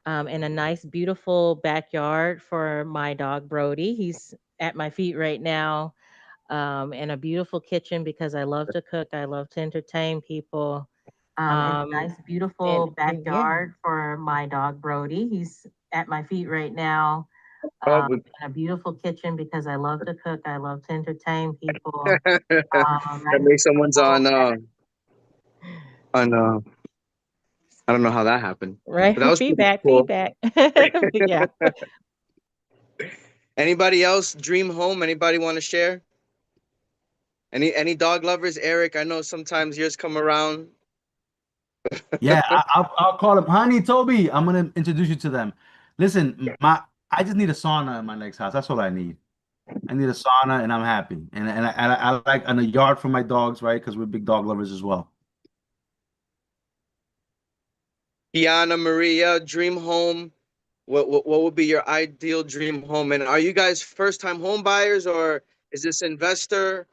in a nice, beautiful backyard for my dog Brody. He's at my feet right now, in a beautiful kitchen because I love to cook. I love to entertain people. In a nice, beautiful Yeah. backyard for my dog Brody. He's at my feet right now, Oh, but in a beautiful kitchen because I love to cook. I love to entertain people. that Nice, makes someone's beautiful, on I don't know how that happened, right? but that was pretty Feedback, cool. feedback. But yeah. Anybody else dream home? Anybody want to share? Any dog lovers? Eric, I know sometimes yours come around. Yeah, I'll call him, honey, Toby. I'm gonna introduce you to them. Listen, I just need a sauna in my next house. That's all I need. I need a sauna, and I'm happy. And I like and a yard for my dogs, right? Because we're big dog lovers as well. Kiana Maria, dream home. What would be your ideal dream home? And are you guys first time home buyers or is this investors?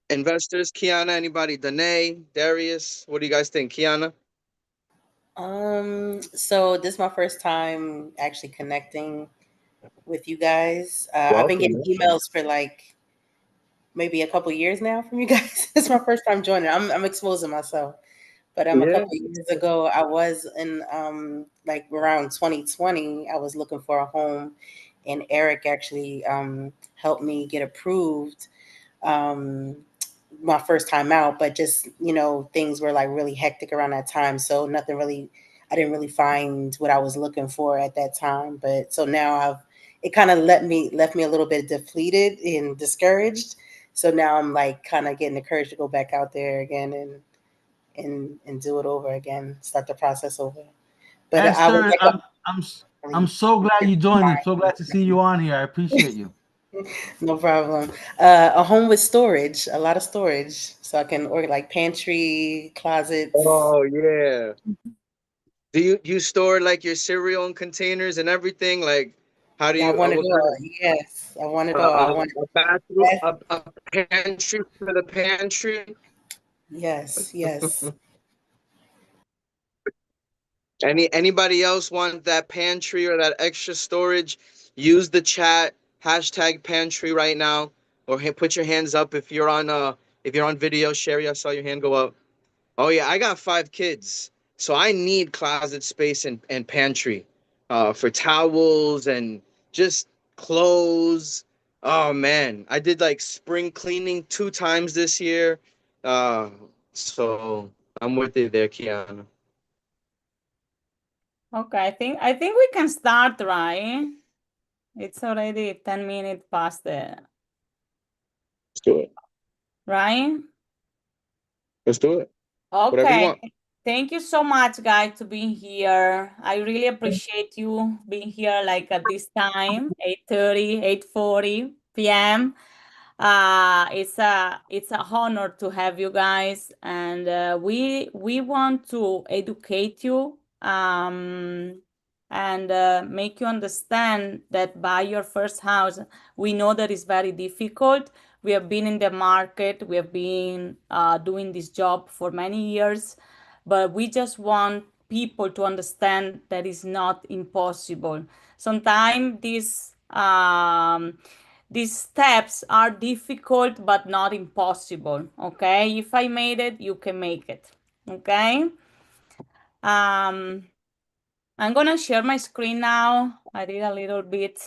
Kiana, anybody? Danae, Darius, what do you guys think? Kiana? So this is my first time actually connecting with you guys. I've been Welcome. getting emails for like maybe a couple years now from you guys. It's my first time joining. I'm exposing myself. But a Yeah. couple of years ago, I was in like around 2020. I was looking for a home, and Eric actually helped me get approved. Um, my first time out, but just things were like really hectic around that time, so nothing really. I didn't really find what I was looking for at that time. But so now it kind of left me a little bit depleted and discouraged. So now I'm like kind of getting the courage to go back out there again and do it over again, start the process over. But I would Esther, like I'm so glad you joined. I'm so glad to see you on here. I appreciate you. no problem. A home with storage, a lot of storage, so I can order like pantry, closets. Oh yeah. Do you store like your cereal in containers and everything? Like, how do Yeah, I you? want it What kind all. Yes, I want it of all. I want a bathroom, a pantry for the pantry? yes, yes. Anybody else want that pantry or that extra storage? Use the chat hashtag pantry right now, or put your hands up if you're on video. Sherry, I saw your hand go up. Oh yeah, I got 5 kids, so I need closet space and pantry, for towels and just clothes. Oh man, I did like spring cleaning 2 times this year, uh, so I'm with you there, Kiana. Okay, I think we can start, right? It's already 10 minutes past the Let's do it. right? Let's do it. Whatever you Okay. want. Thank you so much, guys, to being here. I really appreciate you being here like at this time, 8:30, 8:40 p.m. It's a honor to have you guys, and we want to educate you and make you understand that buy your first house. We know that it's very difficult. We have been in the market. We have been doing this job for many years, but we just want people to understand that it's not impossible. Sometimes these steps are difficult but not impossible. Okay, if I made it, you can make it. Okay. um I'm gonna share my screen now. I did a little bit.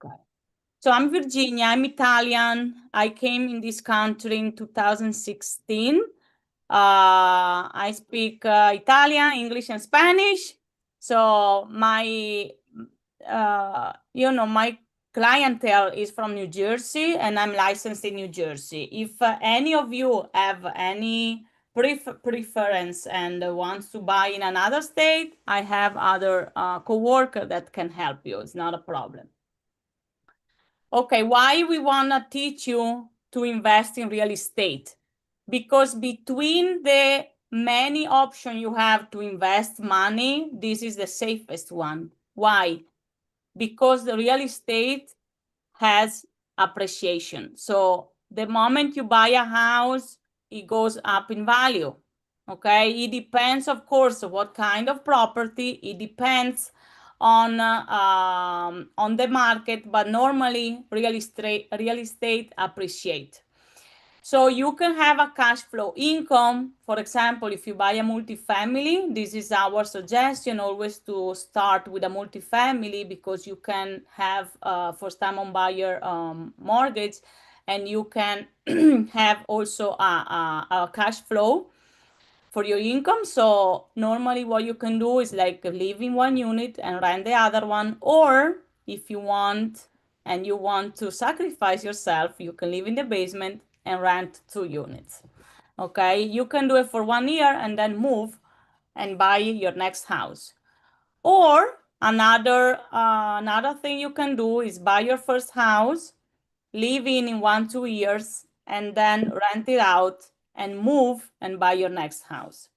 Okay. So I'm Virginia. I'm Italian. I came in this country in 2016. I speak Italian, English, and Spanish. So my clientele is from New Jersey, and I'm licensed in New Jersey. If any of you have any preference and wants to buy in another state, I have other co-worker that can help you. It's not a problem. Okay, why we want to teach you to invest in real estate? Because between the many options you have to invest money, this is the safest one. Why? Because the real estate has appreciation. So the moment you buy a house, it goes up in value. Okay, it depends, of course, what kind of property. It depends on the market, but normally real estate appreciate. So you can have a cash flow income. For example, if you buy a multifamily, this is our suggestion always to start with a multifamily, because you can have first-time home buyer mortgage, and you can have also a cash flow for your income. So normally what you can do is like live in one unit and rent the other one, or if you want and you want to sacrifice yourself, you can live in the basement and rent 2 units. Okay, you can do it for 1 year and then move and buy your next house. Or another thing you can do is buy your first house, live in 1-2 years, and then rent it out and move and buy your next house.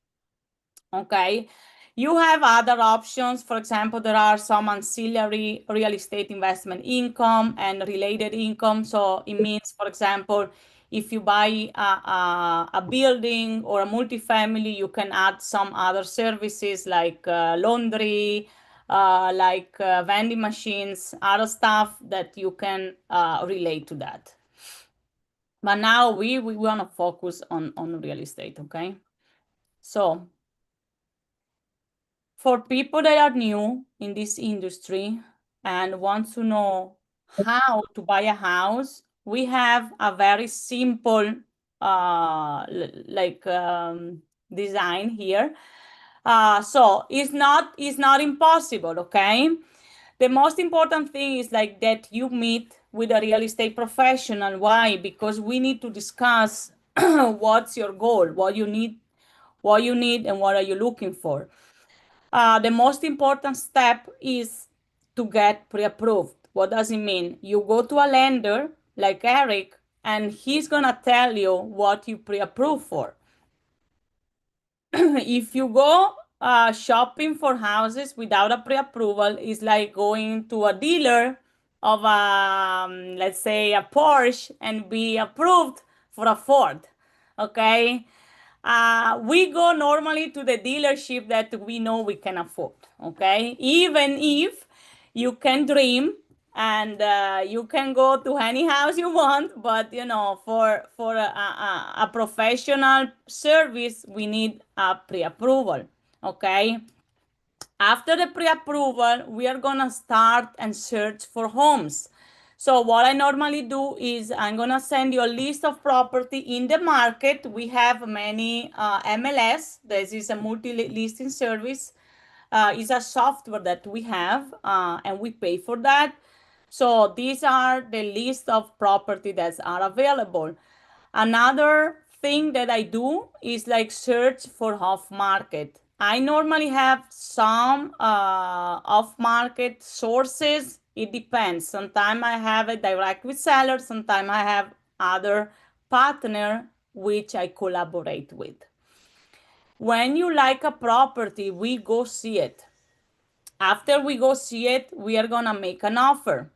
Okay, you have other options. For example, there are some ancillary real estate investment income and related income. So it means, for example, if you buy a building or a multifamily, you can add some other services like laundry, like vending machines, other stuff that you can relate to that. But now we want to focus on real estate, okay? So for people that are new in this industry and want to know how to buy a house, we have a very simple design here. So it's not impossible, okay? The most important thing is like that you meet with a real estate professional. Why? Because we need to discuss what's your goal, what you need, and what are you looking for. The most important step is to get pre-approved. What does it mean? You go to a lender like Eric, and he's gonna tell you what you pre-approved for. If you go shopping for houses without a pre-approval, it's like going to a dealer of let's say a Porsche and be approved for a Ford. Okay, we go normally to the dealership that we know we can afford. Okay, even if you can dream and you can go to any house you want, but you know, for a professional service, we need a pre-approval. Okay, after the pre-approval, we are gonna start and search for homes. So what I normally do is I'm gonna send you a list of property in the market. We have many MLS. This is a multi-listing service. It's a software that we have and we pay for that. So these are the list of property that are available. Another thing that I do is like search for off market. I normally have some off market sources. It depends. Sometimes I have it direct with sellers. Sometimes I have other partner which I collaborate with. When you like a property, we go see it. After we go see it, we are gonna make an offer.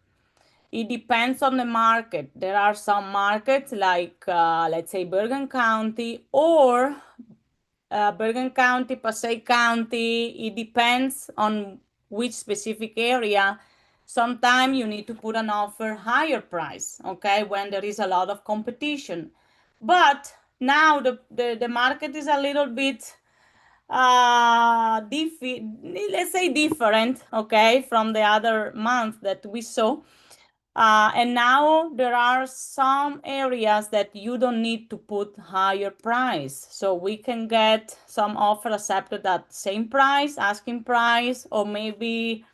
It depends on the market. There are some markets like, let's say, Bergen County or Bergen County, Passaic County. It depends on which specific area. Sometimes you need to put an offer higher price, okay, when there is a lot of competition. But now the market is a little bit let's say different, okay, from the other month that we saw. And now there are some areas that you don't need to put higher price. So we can get some offer accepted at same price, asking price, or maybe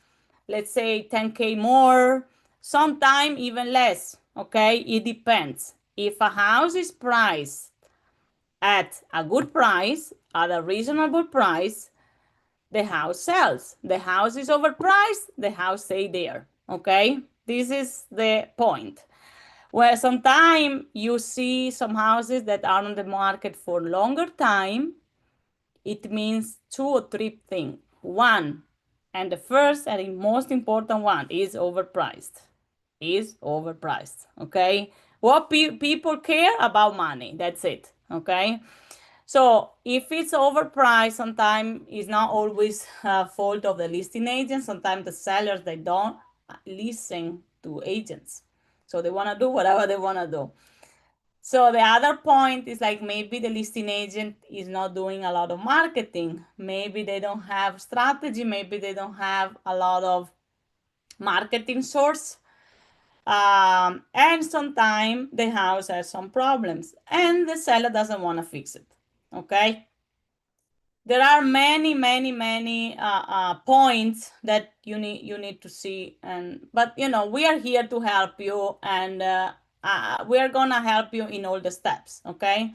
let's say 10K more, sometime even less. Okay, it depends. If a house is priced at a good price, at a reasonable price, the house sells. The house is overpriced, the house stay there. Okay, this is the point. Where sometimes you see some houses that are on the market for longer time, it means 2 or 3 things. One, and the first and the most important one, is overpriced. Is overpriced. Okay, What people care about money. That's it. Okay. So if it's overpriced, sometimes it's not always fault of the listing agent. Sometimes the sellers, they don't listen to agents. So they want to do whatever they want to do. So the other point is like maybe the listing agent is not doing a lot of marketing. Maybe they don't have strategy. Maybe they don't have a lot of marketing source. And sometimes the house has some problems and the seller doesn't want to fix it. Okay. There are many points that you need to see, but we are here to help you, and we are gonna help you in all the steps. Okay.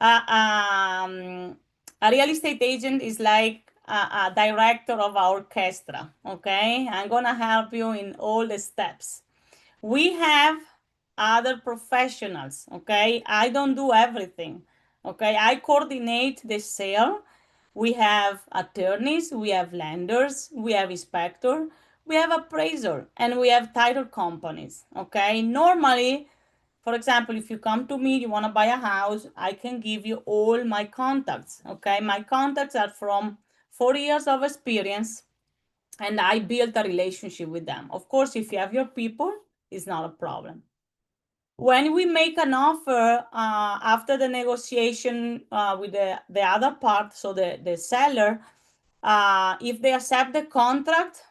A real estate agent is like a director of our orchestra. Okay. I'm gonna help you in all the steps. We have other professionals. Okay. I don't do everything. Okay. I coordinate the sale. We have attorneys, we have lenders, we have inspector, we have appraiser, and we have title companies. Okay. Normally, for example, if you come to me, you want to buy a house, I can give you all my contacts. Okay. My contacts are from 4 years of experience, and I built a relationship with them. Of course, if you have your people, it's not a problem. When we make an offer after the negotiation with the other part, so the seller, if they accept the contract,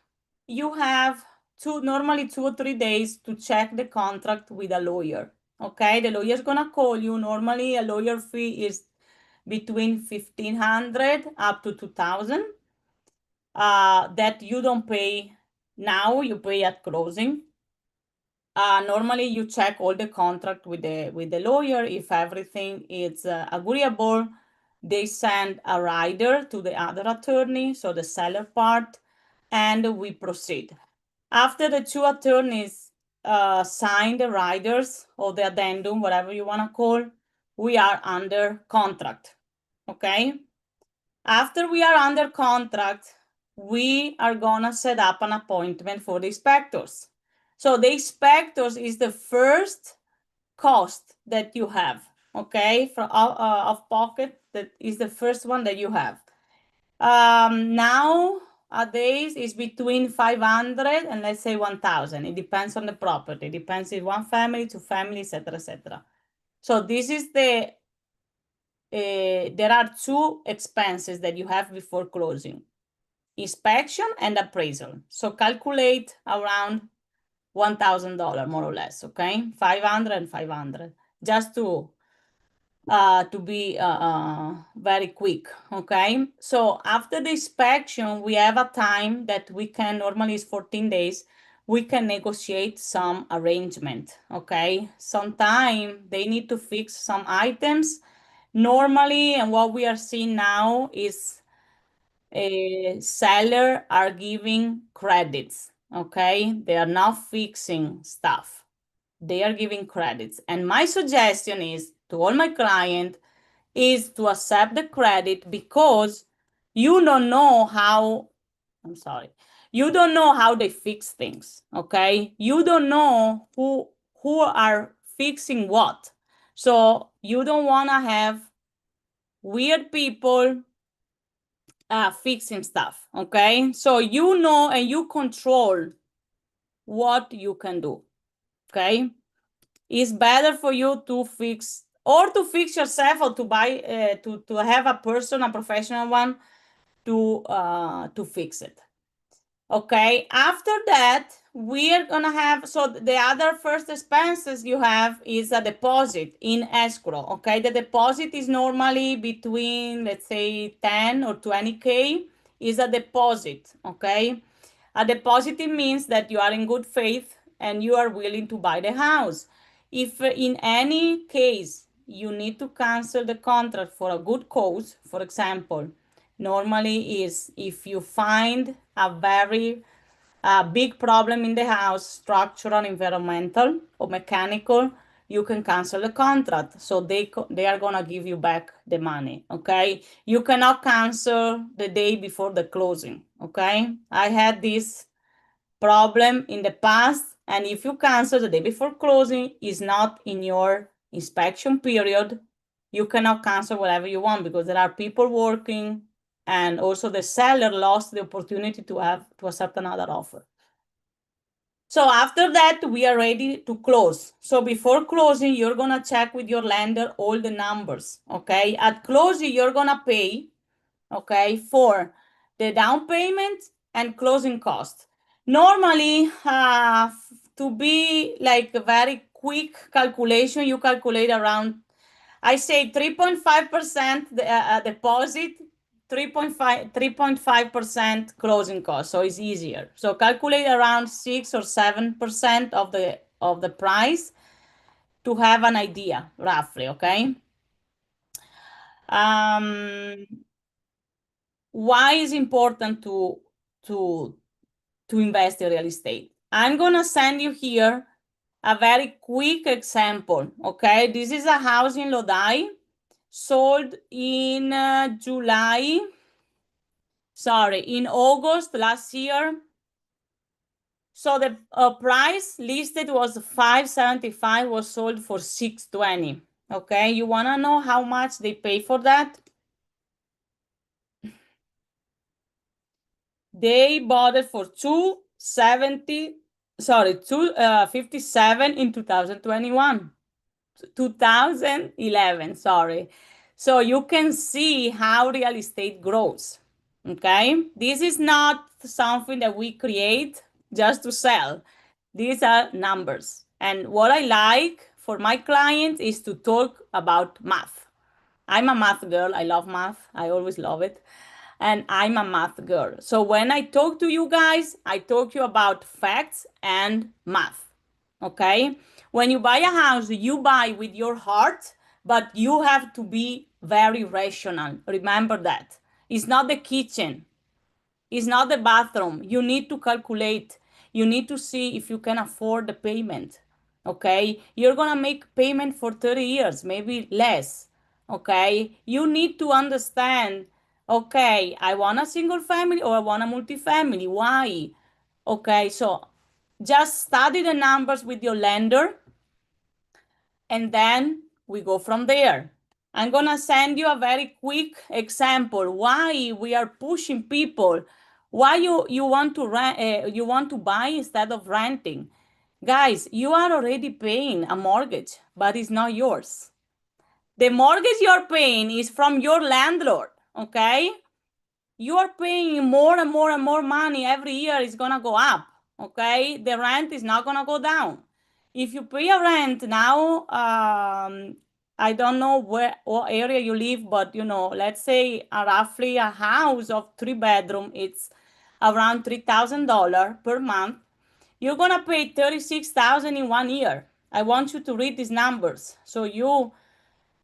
you have normally 2 or 3 days to check the contract with a lawyer. Okay, the lawyer is gonna call you. Normally, a lawyer fee is between $1,500 up to $2,000. That you don't pay now, you pay at closing. Normally you check all the contract with the lawyer. If everything is agreeable, they send a rider to the other attorney, so the seller part, and we proceed. After the two attorneys sign the riders or the addendum, whatever you want to call, we are under contract. Okay. After we are under contract, we are gonna set up an appointment for the inspectors. So the inspectors is the first cost that you have, okay, from of pocket. That is the first one that you have. Nowadays is between 500 and let's say 1,000. It depends on the property. It depends if one family, two families, etc., etc. So this is the. There are two expenses that you have before closing: inspection and appraisal. So calculate around $1,000 more or less. Okay, 500 and 500, just to be very quick. Okay, so after the inspection, we have a time that we can, normally is 14 days, we can negotiate some arrangement. Okay, sometimes they need to fix some items. Normally, and what we are seeing now is sellers are giving credits. Okay, they are not fixing stuff. They are giving credits. And my suggestion is to all my clients is to accept the credit, because you don't know how, you don't know how they fix things. Okay, you don't know who are fixing what. So you don't want to have weird people fixing stuff. Okay, so you know and you control what you can do. Okay, it's better for you to fix, or to fix yourself, or to buy to have a person, a professional one, to fix it. Okay, after that, we are gonna have, so the other first expenses you have is a deposit in escrow. Okay, the deposit is normally between, let's say, 10 or 20K is a deposit. Okay, a deposit means that you are in good faith and you are willing to buy the house. If in any case you need to cancel the contract for a good cause, for example, normally is if you find a very big problem in the house, structural, environmental, or mechanical, you can cancel the contract. So they are gonna give you back the money. Okay, you cannot cancel the day before the closing. Okay, I had this problem in the past, And if you cancel the day before closing, is not in your inspection period, you cannot cancel whatever you want because there are people working, and also the seller lost the opportunity to accept another offer. So after that, we are ready to close. So before closing, you're gonna check with your lender all the numbers, okay? At closing, you're gonna pay, okay, for the down payment and closing cost. Normally, to be like a very quick calculation, you calculate around, I say 3.5% deposit, 3.5% closing cost, so it's easier. So calculate around 6 or 7% of the price to have an idea, roughly, okay? Why is important to invest in real estate? I'm gonna send you here a very quick example, okay? This is a house in Lodi, sold in in August last year. So the price listed was 575, was sold for 620. Okay, you wanna know how much they pay for that? They bought it for 257 in 2021. 2011, sorry. So you can see how real estate grows, okay? This is not something that we create just to sell. These are numbers. And what I like for my clients is to talk about math. I'm a math girl. I love math. I always love it. And I'm a math girl. So when I talk to you guys, I talk to you about facts and math, okay? When you buy a house, you buy with your heart, but you have to be very rational. Remember that. It's not the kitchen. It's not the bathroom. You need to calculate. You need to see if you can afford the payment, okay? You're gonna make payment for 30 years, maybe less, okay? You need to understand, okay, I want a single family or I want a multifamily. Why? Okay, so just study the numbers with your lender, and then we go from there. I'm gonna send you a very quick example why we are pushing people, why you want to rent, you want to buy instead of renting. Guys, you are already paying a mortgage, but it's not yours. The mortgage you're paying is from your landlord, okay? You are paying more and more and more money every year. It's gonna go up, okay? The rent is not gonna go down. If you pay a rent now, I don't know what area you live, but you know, let's say roughly a house of 3-bedroom, it's around $3,000 per month. You're gonna pay $36,000 in 1 year. I want you to read these numbers so you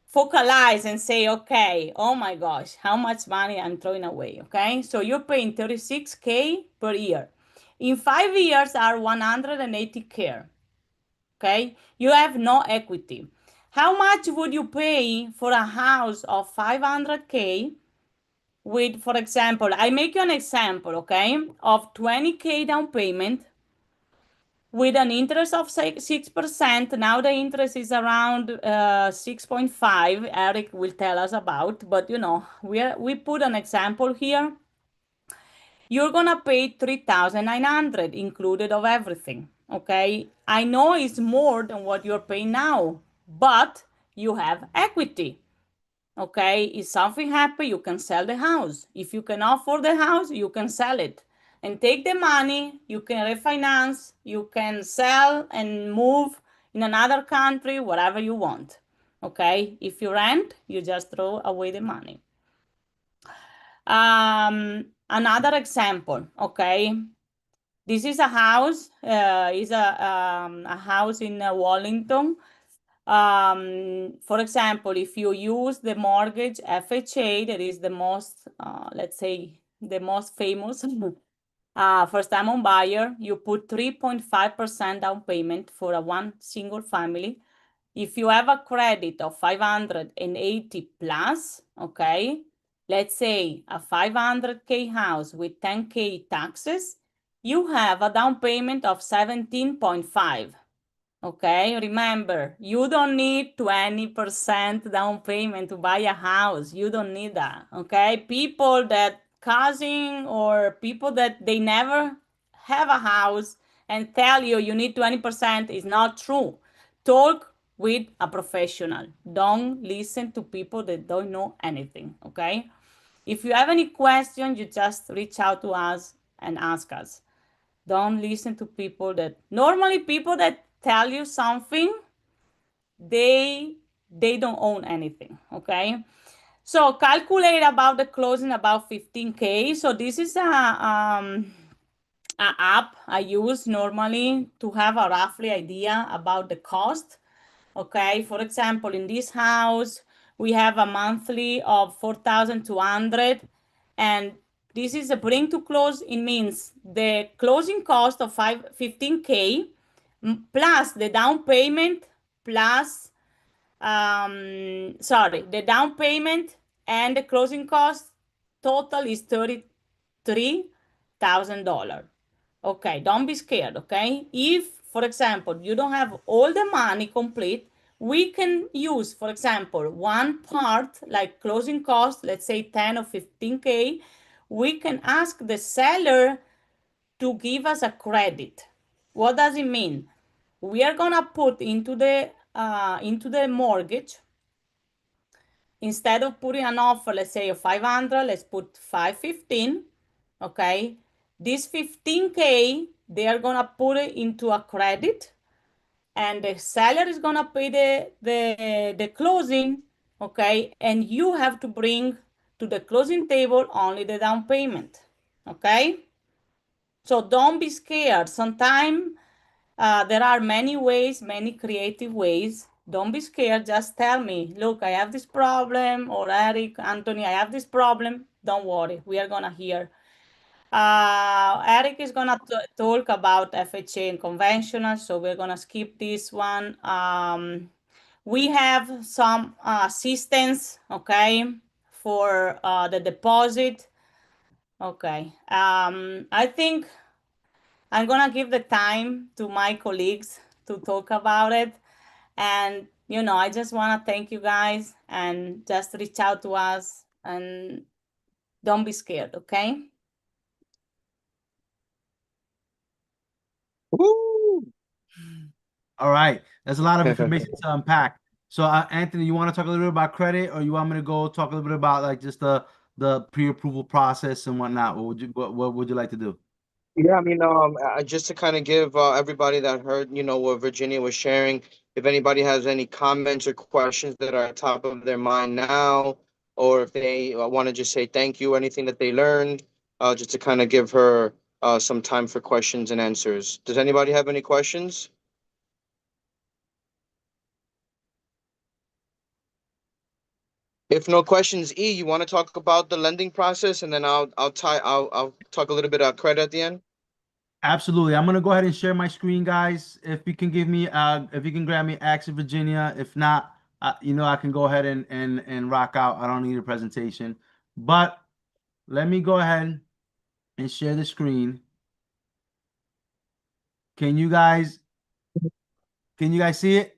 focalize and say, okay, oh my gosh, how much money I'm throwing away, okay? So you're paying $36K per year. In 5 years are $180K, okay? You have no equity. How much would you pay for a house of $500K with, for example, I make you an example, okay, of $20K down payment, with an interest of 6%. Now the interest is around 6.5. Eric will tell us about, but you know, we put an example here. You're gonna pay $3,900 included of everything, okay? I know it's more than what you're paying now, but you have equity, okay? If something happens, you can sell the house. If you can afford the house, you can sell it and take the money. You can refinance, you can sell and move in another country, whatever you want, okay? If you rent, you just throw away the money. Another example, okay? This is a house, a house in Wallington. For example, if you use the mortgage FHA, that is the most, let's say, the most famous first-time home buyer, you put 3.5% down payment for a one single family. If you have a credit of 580 plus, okay, let's say a 500K house with 10K taxes, you have a down payment of 17.5. Okay, remember, you don't need 20% down payment to buy a house. You don't need that. Okay, people that cousin or people that they never have a house and tell you you need 20% is not true. Talk with a professional. Don't listen to people that don't know anything. Okay, if you have any questions, you just reach out to us and ask us. Don't listen to people that normally people that tell you something, they don't own anything. Okay, so calculate about the closing about 15K. So this is a app I use normally to have a roughly idea about the cost. Okay, for example, in this house we have a monthly of 4,200, and this is a bring to close. It means the closing cost of 15K plus the down payment plus the down payment and the closing cost total is $33,000. Okay, don't be scared. Okay, if for example you don't have all the money complete, we can use, for example, one part like closing cost, let's say 10 or 15K. We can ask the seller to give us a credit. What does it mean? We are gonna put into the mortgage, instead of putting an offer, let's say of 500, let's put 515. Okay, this 15K they are gonna put it into a credit, and the seller is gonna pay the closing. Okay, and you have to bring to the closing table only the down payment. Okay, so don't be scared. Sometimes there are many ways, many creative ways. Don't be scared. Just tell me, look, I have this problem, or Eric, Anthony, I have this problem. Don't worry, we are gonna hear. Eric is gonna talk about FHA and conventional, so we're gonna skip this one. We have some assistance, okay, for the deposit. Okay, I think I'm gonna give the time to my colleagues to talk about it. And I just want to thank you guys, and just reach out to us and don't be scared. Okay. Woo! All right, that's a lot of information to unpack. So, Anthony, you want to talk a little bit about credit, or you want me to go talk a little bit about like just the pre-approval process and whatnot? What would you like to do? Yeah, I mean, just to kind of give everybody that heard, what Virginia was sharing, if anybody has any comments or questions that are at top of their mind now, or if they want to just say thank you, anything that they learned, just to kind of give her some time for questions and answers. Does anybody have any questions? If no questions, E, you want to talk about the lending process, and then I'll talk a little bit about credit at the end. Absolutely. I'm gonna go ahead and share my screen, guys. If you can give me, if you can grab me Access Virginia. If not, I can go ahead and rock out. I don't need a presentation, but let me go ahead and share the screen. Can you guys see it?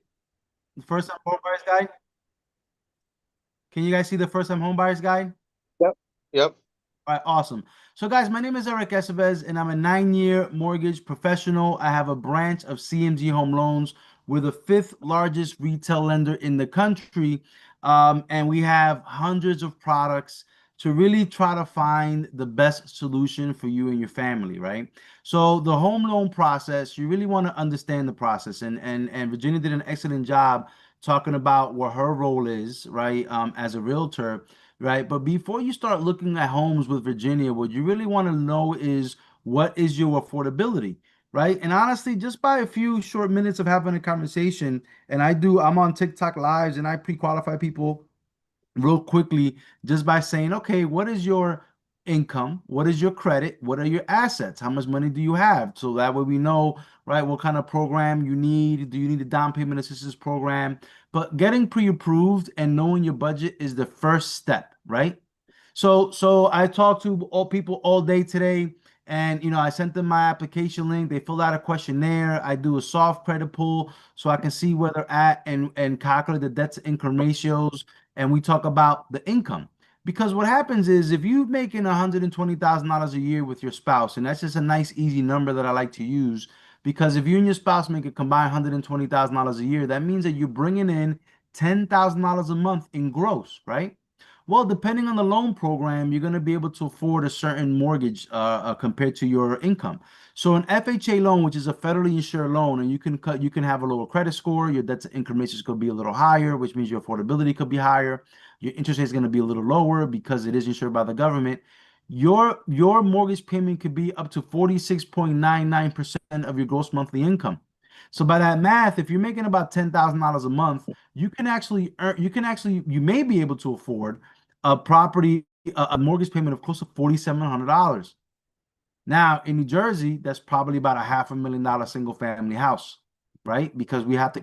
The first time home buyers guide. Can you guys see the first time home buyers guide? Yep. Yep. All right, awesome. So, guys, my name is Eric Estevez, and I'm a 9-year mortgage professional. I have a branch of CMG Home Loans. We're the 5th largest retail lender in the country, and we have hundreds of products to really try to find the best solution for you and your family, right? So the home loan process, you really want to understand the process, and Virginia did an excellent job talking about what her role is, right, as a realtor. Right. But before you start looking at homes with Virginia, what you really want to know is what is your affordability, right? And honestly, just by a few short minutes of having a conversation, and I'm on TikTok lives and I pre-qualify people real quickly just by saying, okay, what is your income? What is your credit? What are your assets? How much money do you have? So that way we know, right, what kind of program you need. Do you need a down payment assistance program? But getting pre-approved and knowing your budget is the first step, right? So I talk to all people all day today, And, you know, I sent them my application link. They filled out a questionnaire. I do a soft credit pull so I can see where they're at and calculate the debt to income ratios. And we talk about the income. Because what happens is if you're making $120,000 a year with your spouse, and that's just a nice, easy number that I like to use, because if you and your spouse make a combined $120,000 a year, that means that you're bringing in $10,000 a month in gross, right? Well, depending on the loan program, you're going to be able to afford a certain mortgage compared to your income. So an FHA loan, which is a federally insured loan, and you can have a lower credit score, your debt to income ratios could be a little higher, which means your affordability could be higher. Your interest rate is going to be a little lower because it is insured by the government. Your mortgage payment could be up to 46.99% of your gross monthly income. So by that math, if you're making about $10,000 a month, you may be able to afford a mortgage payment of close to $4,700. Now in New Jersey, that's probably about a $500,000 single family house, right? Because we have to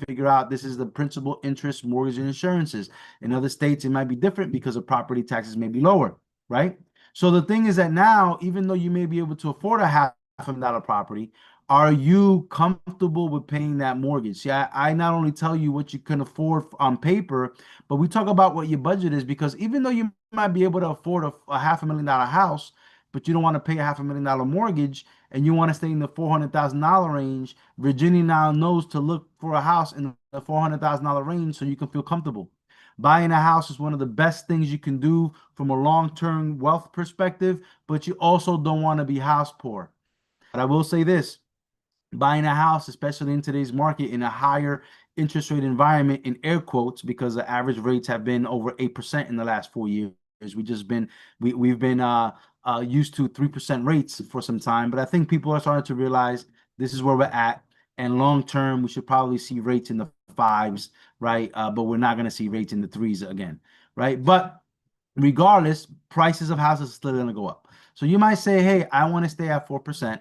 figure out this is the principal, interest, mortgage, and insurances. In other states, it might be different because the property taxes may be lower, right? So the thing is that now, even though you may be able to afford a $500,000 property, are you comfortable with paying that mortgage? See, I not only tell you what you can afford on paper, but we talk about what your budget is, because even though you might be able to afford a $500,000 house, but you don't want to pay a $500,000 mortgage and you want to stay in the $400,000 range, Virginia now knows to look for a house in the $400,000 range so you can feel comfortable. Buying a house is one of the best things you can do from a long-term wealth perspective, but you also don't want to be house poor. But I will say this. Buying a house, especially in today's market, in a higher interest rate environment, in air quotes, because the average rates have been over 8% in the last 4 years. We've been used to 3% rates for some time, but I think people are starting to realize this is where we're at. And long term, we should probably see rates in the 5s, right? But we're not going to see rates in the 3s again, right? But regardless, prices of houses are still going to go up. So you might say, hey, I want to stay at 4%.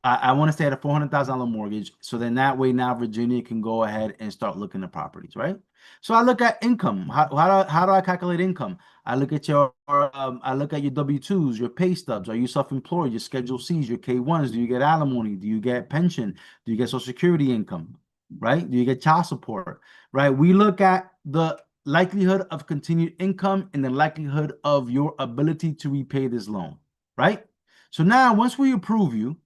I want to stay at a $400,000 mortgage. So then that way now Virginia can go ahead and start looking at properties, right? So I look at income. How do I calculate income? I look at your W-2s, your pay stubs. Are you self-employed? Your Schedule Cs, your K-1s. Do you get alimony? Do you get pension? Do you get Social Security income? Right? Do you get child support? Right? We look at the likelihood of continued income and the likelihood of your ability to repay this loan, right? So now once we approve you,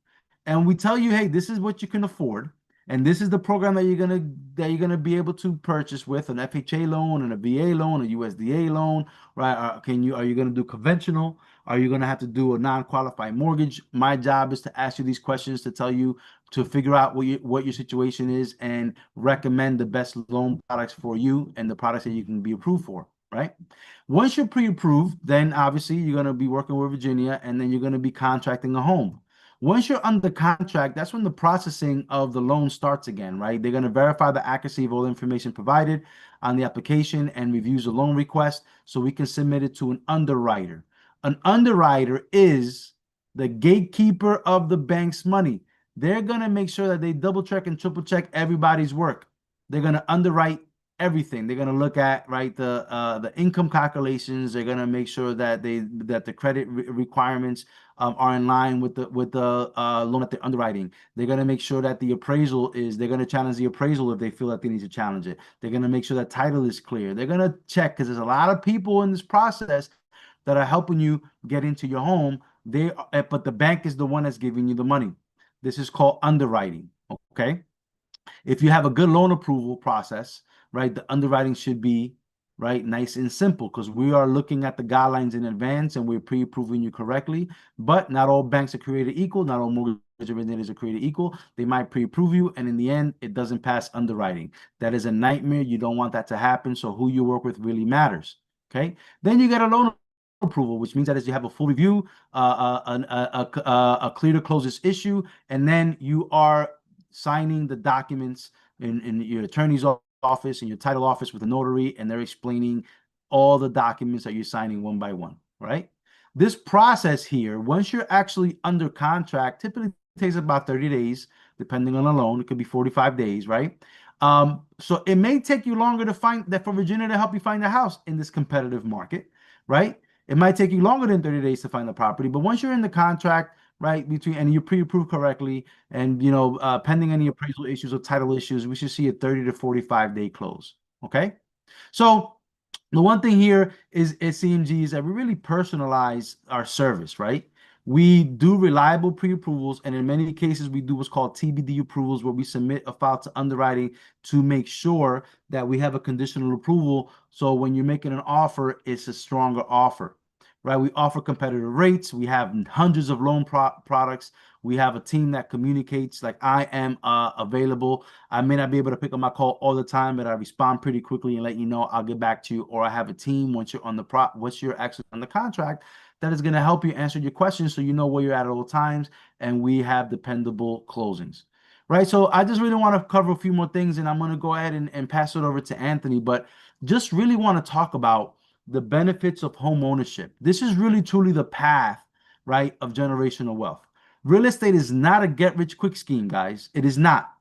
and we tell you, hey, this is what you can afford, and this is the program that you're gonna be able to purchase with an FHA loan and a VA loan, a USDA loan, right? Are you gonna do conventional? Are you gonna have to do a non-qualified mortgage? My job is to ask you these questions to tell you to figure out what your situation is and recommend the best loan products for you and the products that you can be approved for, right? Once you're pre-approved, then obviously you're gonna be working with Virginia, and then you're gonna be contracting a home. Once you're under contract, that's when the processing of the loan starts again, right? They're going to verify the accuracy of all the information provided on the application and reviews the loan request so we can submit it to an underwriter. An underwriter is the gatekeeper of the bank's money. They're going to make sure that they double check and triple check everybody's work. They're going to underwrite everything. They're going to look at, right, the income calculations. They're going to make sure that the credit requirements are in line with the loan that they're underwriting. They're going to make sure that the appraisal they're going to challenge the appraisal if they feel that they need to challenge it. They're going to make sure that title is clear. They're going to check, because there's a lot of people in this process that are helping you get into your home. But the bank is the one that's giving you the money. This is called underwriting, okay? If you have a good loan approval process, right, the underwriting should be, right, nice and simple, because we are looking at the guidelines in advance and we're pre-approving you correctly. But not all banks are created equal. Not all mortgage originators are created equal. They might pre-approve you, and in the end, it doesn't pass underwriting. That is a nightmare. You don't want that to happen. So who you work with really matters. Okay. Then you get a loan approval, which means that as you have a full review, a clear to close this issue, and then you are signing the documents in your attorney's office and your title office with a notary, and they're explaining all the documents that you're signing one by one, right? This process here, once you're actually under contract, typically takes about 30 days, depending on the loan. It could be 45 days, right? So it may take you longer to find that for Virginia to help you find a house in this competitive market, right? It might take you longer than 30 days to find the property, but once you're in the contract, right, and you're pre-approved correctly, and pending any appraisal issues or title issues, we should see a 30 to 45-day close. Okay, so the one thing here is at CMG is that we really personalize our service, right? We do reliable pre-approvals, and in many cases, we do what's called TBD approvals, where we submit a file to underwriting to make sure that we have a conditional approval. So when you're making an offer, it's a stronger offer, right? We offer competitive rates. We have hundreds of loan products. We have a team that communicates. Like, I am available. I may not be able to pick up my call all the time, but I respond pretty quickly and let you know I'll get back to you. Or I have a team once you're actually on the contract that is going to help you answer your questions, so you know where you're at all times, and we have dependable closings, right? So I just really want to cover a few more things, and I'm going to go ahead and pass it over to Anthony, but just really want to talk about the benefits of home ownership. This is really truly the path, right, of generational wealth. Real estate is not a get-rich-quick scheme, guys. It is not.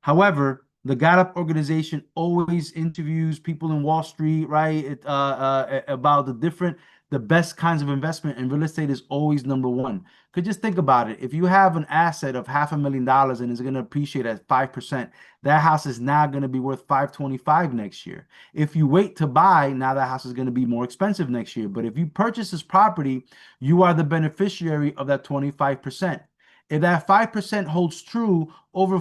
However, the Gallup organization always interviews people in Wall Street, right, about the best kinds of investment, and real estate is always number one. Because just think about it. If you have an asset of $500,000 and it's going to appreciate at 5%, that house is now going to be worth $525 next year. If you wait to buy, now that house is going to be more expensive next year. But if you purchase this property, you are the beneficiary of that 25%. If that 5% holds true over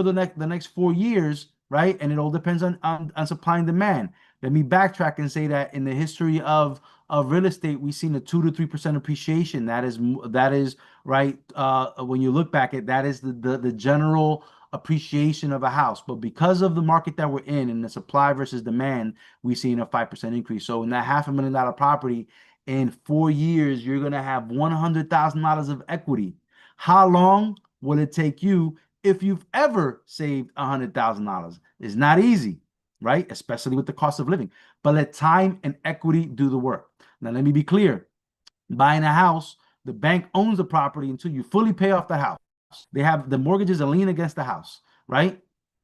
the next 4 years, right? And it all depends on supply and demand. Let me backtrack and say that in the history of real estate, we've seen a 2 to 3% appreciation. That is right. When you look back at that, is the general appreciation of a house. But because of the market that we're in and the supply versus demand, we've seen a 5% increase. So in that $500,000 property, in 4 years, you're going to have $100,000 of equity. How long will it take you if you've ever saved $100,000? It's not easy, right? Especially with the cost of living. But let time and equity do the work. Now, let me be clear. Buying a house, the bank owns the property until you fully pay off the house. They have the mortgages a lien against the house, right?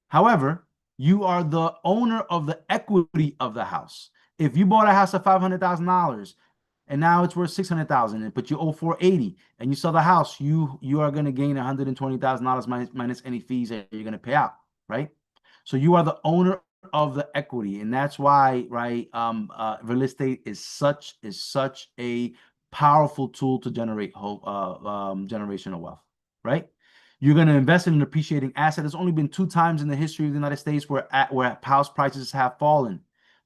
However, you are the owner of the equity of the house. If you bought a house at $500,000 and now it's worth $600,000, but you owe $480,000, and you sell the house, you are going to gain $120,000 minus any fees that you're going to pay out, right? So you are the owner of the equity, and that's why, right, real estate is such a powerful tool to generate generational wealth, right? You're going to invest in an appreciating asset. There's only been 2 times in the history of the United States where house prices have fallen.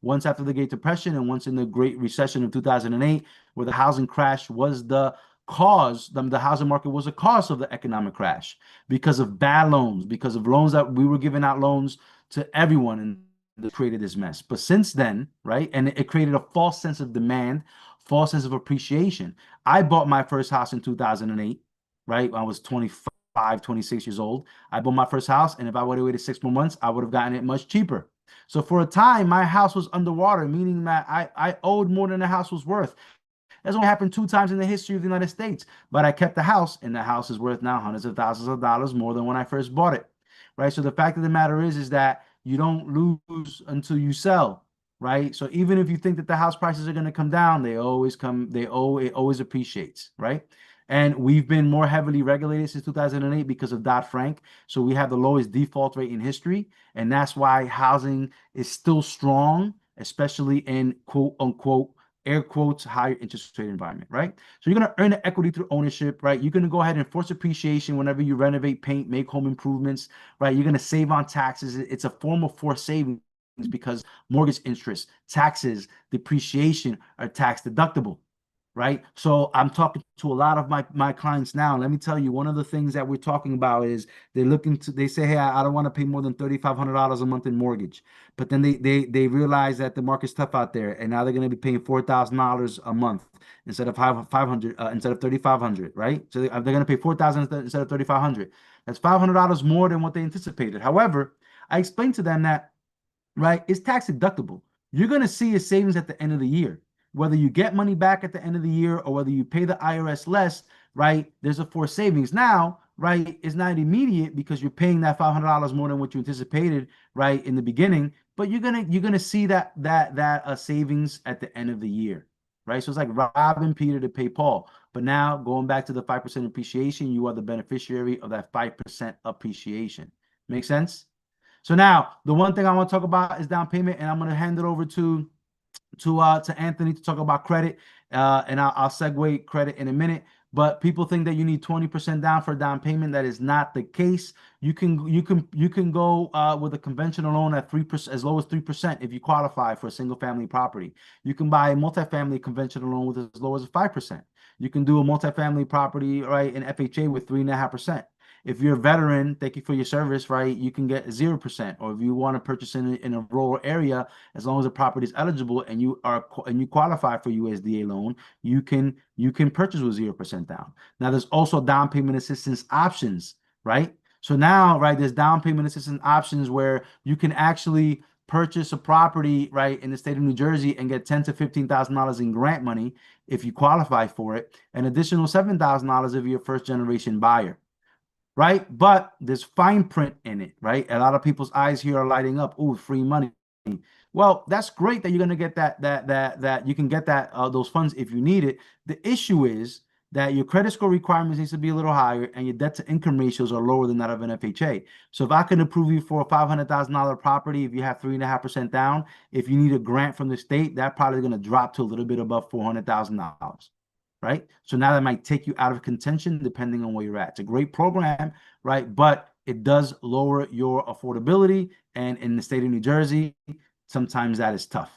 Once after the Great Depression and once in the Great Recession of 2008, where the housing crash was the cause. The housing market was a cause of the economic crash because of bad loans, because of loans that we were giving out loans to everyone, and that created this mess. But since then, right, and it created a false sense of demand, false sense of appreciation. I bought my first house in 2008, right? I was 25, 26 years old. I bought my first house, and if I would have waited 6 more months, I would have gotten it much cheaper. So for a time, my house was underwater, meaning that I owed more than the house was worth. That's only happened 2 times in the history of the United States. But I kept the house, and the house is worth now hundreds of thousands of dollars more than when I first bought it, right? So the fact of the matter is that you don't lose until you sell, right? So even if you think that the house prices are going to come down, it always appreciates, right? And we've been more heavily regulated since 2008 because of Dodd-Frank. So we have the lowest default rate in history. And that's why housing is still strong, especially in quote unquote, air quotes, higher interest rate environment, right? So you're going to earn the equity through ownership, right? You're going to go ahead and force appreciation whenever you renovate, paint, make home improvements, right? You're going to save on taxes. It's a form of forced savings because mortgage interest, taxes, depreciation are tax deductible, right? So I'm talking to a lot of my clients now. Let me tell you, one of the things that we're talking about is they say, hey, I don't want to pay more than $3,500 a month in mortgage. But then they realize that the market's tough out there, and now they're going to be paying $4,000 a month instead of $500, instead of $3,500, right? So they're going to pay $4,000 instead of $3,500. That's $500 more than what they anticipated. However, I explained to them that, right, it's tax deductible. You're going to see a savings at the end of the year. Whether you get money back at the end of the year or whether you pay the IRS less, right, there's a forced savings. Now, right, it's not immediate because you're paying that $500 more than what you anticipated, right, in the beginning, but you're gonna see that savings at the end of the year, right? So it's like robbing Peter to pay Paul. But now going back to the 5% appreciation, you are the beneficiary of that 5% appreciation. Make sense? So now the one thing I want to talk about is down payment, and I'm going to hand it over to Anthony to talk about credit, and I'll segue credit in a minute. But people think that you need 20% down for down payment. That is not the case. You can go with a conventional loan at 3%, as low as 3% if you qualify for a single family property. You can buy a multifamily conventional loan with as low as 5%. You can do a multifamily property, right, in FHA with 3.5%. If you're a veteran, thank you for your service, right, you can get 0%. Or if you want to purchase in a rural area, as long as the property is eligible and you qualify for USDA loan, you can purchase with 0% down. Now there's also down payment assistance options, right? So now, right, there's down payment assistance options where you can actually purchase a property, right, in the state of New Jersey and get $10,000 to $15,000 in grant money if you qualify for it, an additional $7,000 if you're a first generation buyer. Right? But there's fine print in it, right? A lot of people's eyes here are lighting up. Oh, free money. Well, that's great that you're going to get that you can get that those funds if you need it. The issue is that your credit score requirements needs to be a little higher and your debt to income ratios are lower than that of an FHA. So if I can approve you for a $500,000 property, if you have 3.5% down, if you need a grant from the state, that probably going to drop to a little bit above $400,000. Right? So now that might take you out of contention depending on where you're at. It's a great program, right? But it does lower your affordability. And in the state of New Jersey, sometimes that is tough.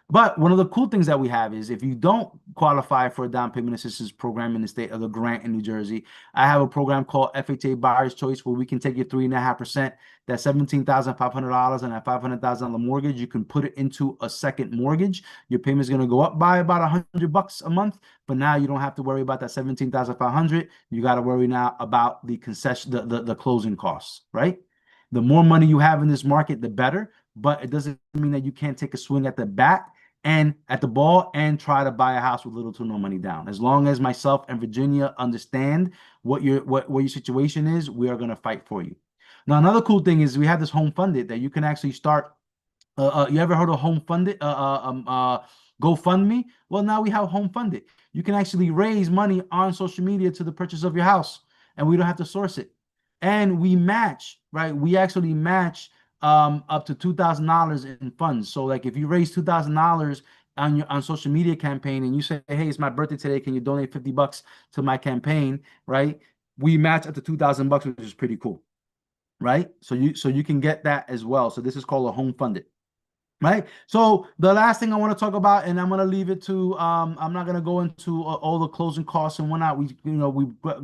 But one of the cool things that we have is if you don't qualify for a down payment assistance program in the state of the grant in New Jersey, I have a program called FHA Buyer's Choice where we can take your 3.5%, that $17,500 and that $500,000 mortgage. You can put it into a second mortgage. Your payment is going to go up by about $100 a month, but now you don't have to worry about that $17,500. You got to worry now about the concession, the closing costs, right? The more money you have in this market, the better. But it doesn't mean that you can't take a swing at the bat and at the ball and try to buy a house with little to no money down. As long as myself and Virginia understand what your situation is, we are going to fight for you. Now, another cool thing is we have this Home Funded that you can actually start. You ever heard of Home Funded? GoFundMe? Well, now we have Home Funded. You can actually raise money on social media to the purchase of your house, and we don't have to source it. And we match, right? We actually match up to $2,000 in funds. So like if you raise $2,000 on social media campaign and you say, hey, it's my birthday today, can you donate $50 to my campaign, right? We match up to $2,000, which is pretty cool, right? So you can get that as well. So this is called a Home Funded. Right. So the last thing I want to talk about, and I'm going to leave it to, I'm not going to go into all the closing costs and whatnot. We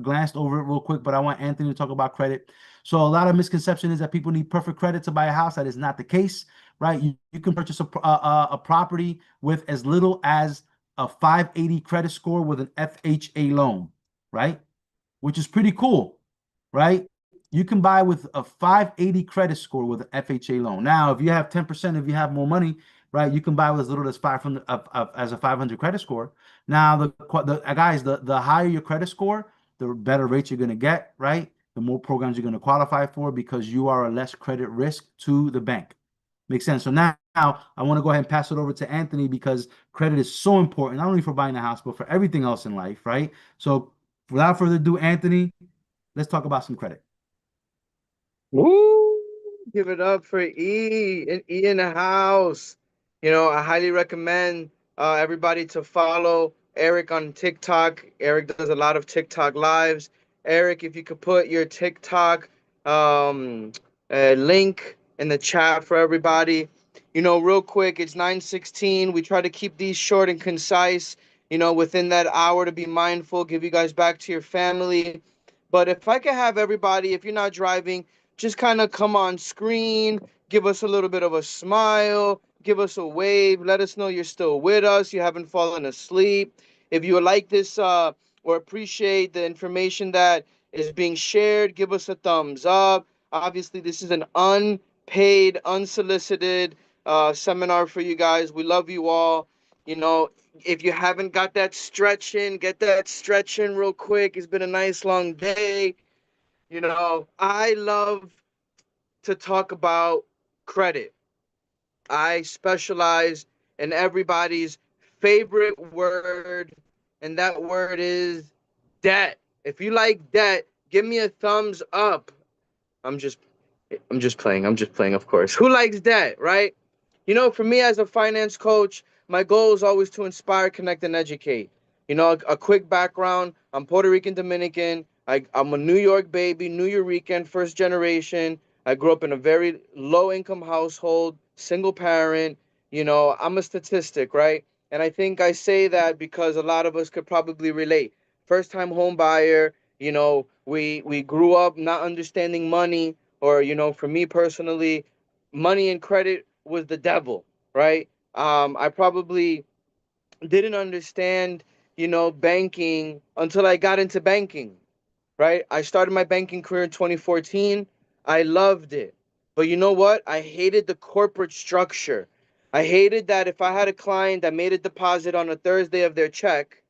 glanced over it real quick, but I want Anthony to talk about credit. So a lot of misconception is that people need perfect credit to buy a house. That is not the case, right? You can purchase a property with as little as a 580 credit score with an FHA loan, right? Which is pretty cool, right? You can buy with a 580 credit score with an FHA loan. Now, if you have 10%, if you have more money, right, you can buy with as little as 500 as a 500 credit score. Now, the higher your credit score, the better rates you're going to get, right? The more programs you're going to qualify for because you are a less credit risk to the bank. Makes sense. So now I want to go ahead and pass it over to Anthony because credit is so important, not only for buying a house, but for everything else in life, right? So without further ado, Anthony, let's talk about some credit. Woo! Give it up for E and E in the house. I highly recommend everybody to follow Eric on TikTok. Eric does a lot of TikTok lives. Eric, if you could put your TikTok link in the chat for everybody. Real quick, it's 9:16. We try to keep these short and concise, within that hour to be mindful, give you guys back to your family. But if I could have everybody, if you're not driving, just kind of come on screen, give us a little bit of a smile, give us a wave, let us know you're still with us, you haven't fallen asleep. If you like this or appreciate the information that is being shared, give us a thumbs up. Obviously, this is an unpaid, unsolicited seminar for you guys. We love you all. If you haven't got that stretch in, get that stretch in real quick. It's been a nice long day. I love to talk about credit. I specialize in everybody's favorite word, and that word is debt. If you like debt, give me a thumbs up. I'm just playing. I'm just playing, of course. Who likes debt, right? You know, for me as a finance coach, my goal is always to inspire, connect, and educate. You know, a quick background. I'm Puerto Rican Dominican. I'm a New York baby, New Yorican, first generation. I grew up in a very low income household, single parent. You know, I'm a statistic, right? And I think I say that because a lot of us could probably relate. First time home buyer, you know, we grew up not understanding money, or, you know, for me personally, money and credit was the devil, right? I probably didn't understand, you know, banking until I got into banking, right? I started my banking career in 2014. I loved it. But you know what? I hated the corporate structure. I hated that if I had a client that made a deposit on a Thursday of their check,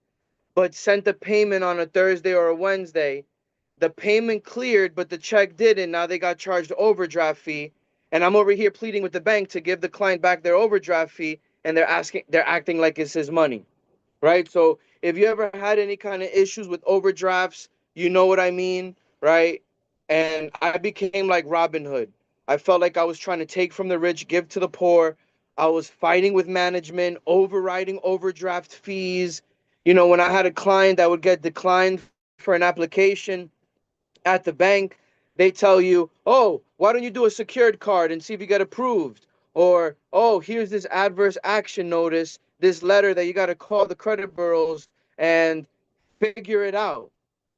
but sent the payment on a Thursday or a Wednesday, the payment cleared, but the check didn't. Now they got charged overdraft fee. And I'm over here pleading with the bank to give the client back their overdraft fee, and they're acting like it's his money, right? So if you ever had any kind of issues with overdrafts, you know what I mean, right? And I became like Robin Hood. I felt like I was trying to take from the rich, give to the poor. I was fighting with management, overriding overdraft fees. You know, when I had a client that would get declined for an application at the bank, they tell you, oh, why don't you do a secured card and see if you get approved? Or, oh, here's this adverse action notice, this letter that you got to call the credit bureaus and figure it out.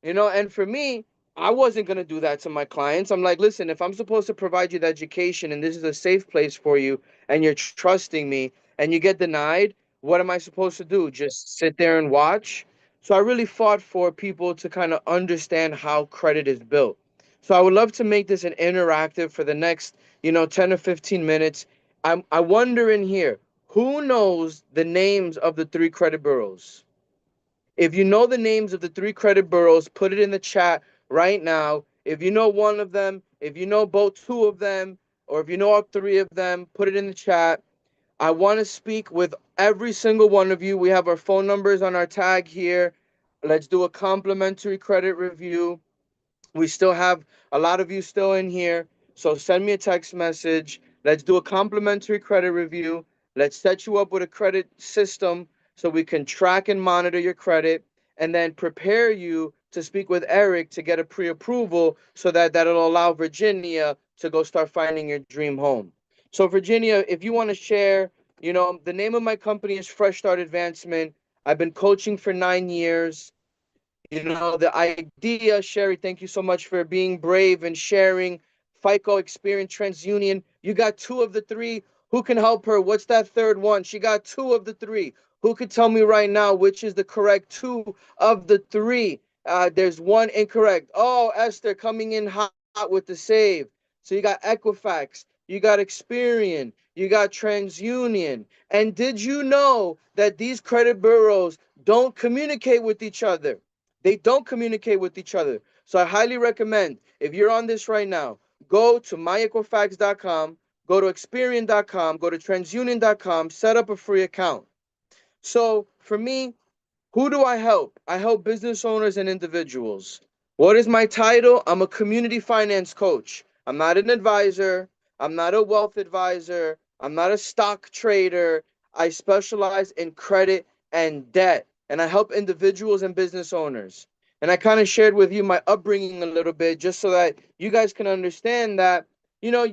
You know, and for me, I wasn't going to do that to my clients. I'm like, listen, if I'm supposed to provide you the education and this is a safe place for you and you're trusting me and you get denied, what am I supposed to do? Just sit there and watch? So I really fought for people to kind of understand how credit is built. So I would love to make this an interactive for the next, you know, 10 or 15 minutes. I wonder in here, who knows the names of the 3 credit bureaus? If you know the names of the 3 credit bureaus, put it in the chat right now. If you know one of them, if you know both 2 of them, or if you know all 3 of them, put it in the chat. I want to speak with every single one of you. We have our phone numbers on our tag here. Let's do a complimentary credit review. We still have a lot of you still in here. So send me a text message. Let's do a complimentary credit review. Let's set you up with a credit system so we can track and monitor your credit, and then prepare you to speak with Eric to get a pre-approval so that that'll allow Virginia to go start finding your dream home. So Virginia, if you want to share, you know, the name of my company is Fresh Start Advancement. I've been coaching for 9 years. You know, the idea, Sherry, thank you so much for being brave and sharing. FICO, Experian, TransUnion. You got 2 of the 3. Who can help her? What's that third one? She got 2 of the 3. Who could tell me right now which is the correct 2 of the 3? There's 1 incorrect. Oh, Esther coming in hot with the save. So you got Equifax, you got Experian, you got TransUnion. And did you know that these credit bureaus don't communicate with each other? They don't communicate with each other. So I highly recommend, if you're on this right now, go to myequifax.com, go to Experian.com, go to TransUnion.com, set up a free account. So for me, who do I help? I help business owners and individuals. What is my title? I'm a community finance coach. I'm not an advisor. I'm not a wealth advisor. I'm not a stock trader. I specialize in credit and debt, and I help individuals and business owners. And I kind of shared with you my upbringing a little bit just so that you guys can understand that, you know,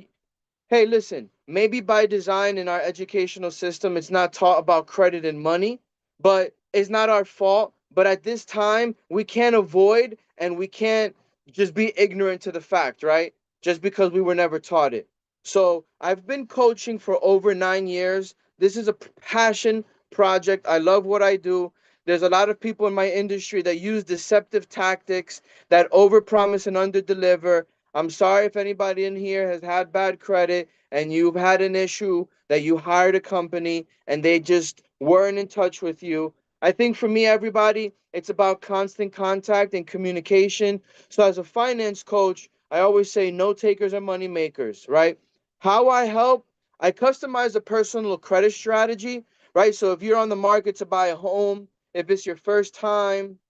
hey, listen, maybe by design in our educational system, it's not taught about credit and money, but it's not our fault. But at this time, we can't avoid and we can't just be ignorant to the fact, right? Just because we were never taught it. So I've been coaching for over 9 years. This is a passion project. I love what I do. There's a lot of people in my industry that use deceptive tactics, that overpromise and underdeliver. I'm sorry if anybody in here has had bad credit and you've had an issue that you hired a company and they just weren't in touch with you. I think for me, everybody, it's about constant contact and communication. So as a finance coach, I always say no takers are money makers, right? How I help, I customize a personal credit strategy, right? So if you're on the market to buy a home, if it's your first time,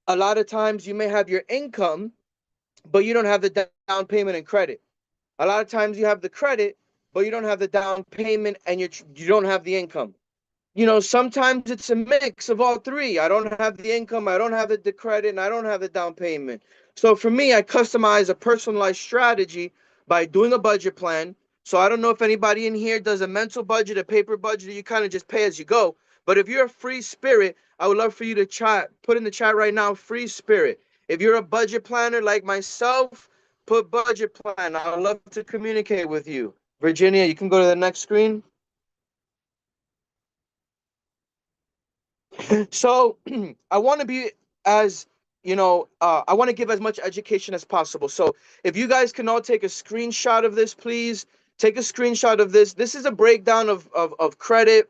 a lot of times you may have your income, but you don't have the down payment and credit. A lot of times you have the credit, but you don't have the down payment and you don't have the income. You know, sometimes it's a mix of all three. I don't have the income, I don't have the credit, and I don't have the down payment. So for me, I customize a personalized strategy by doing a budget plan. So I don't know if anybody in here does a mental budget, a paper budget, you kind of just pay as you go. But if you're a free spirit, I would love for you to put in the chat right now, free spirit. If you're a budget planner like myself, put budget plan. I would love to communicate with you. Virginia, you can go to the next screen. So I want to be as, I want to give as much education as possible. So if you guys can all take a screenshot of this, please take a screenshot of this. This is a breakdown of credit.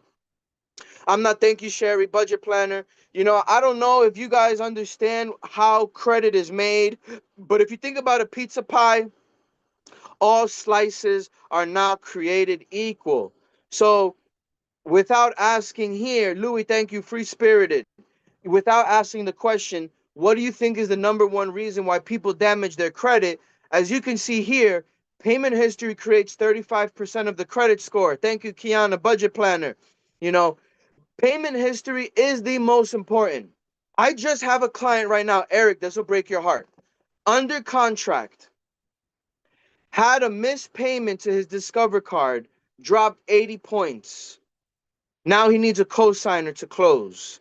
Thank you, Sherry, budget planner. I don't know if you guys understand how credit is made, but if you think about a pizza pie, all slices are not created equal. So without asking here, Louis, thank you, free spirited. Without asking the question, what do you think is the number one reason why people damage their credit? As you can see here, payment history creates 35% of the credit score. Thank you, Kiana, budget planner. Payment history is the most important. I just have a client right now, Eric, this will break your heart. Under contract, had a missed payment to his Discover card, dropped 80 points. Now he needs a cosigner to close.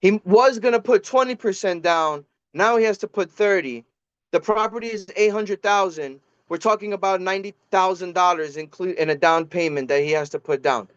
He was going to put 20% down. Now he has to put 30. The property is $800,000. We're talking about $90,000 in a down payment that he has to put down.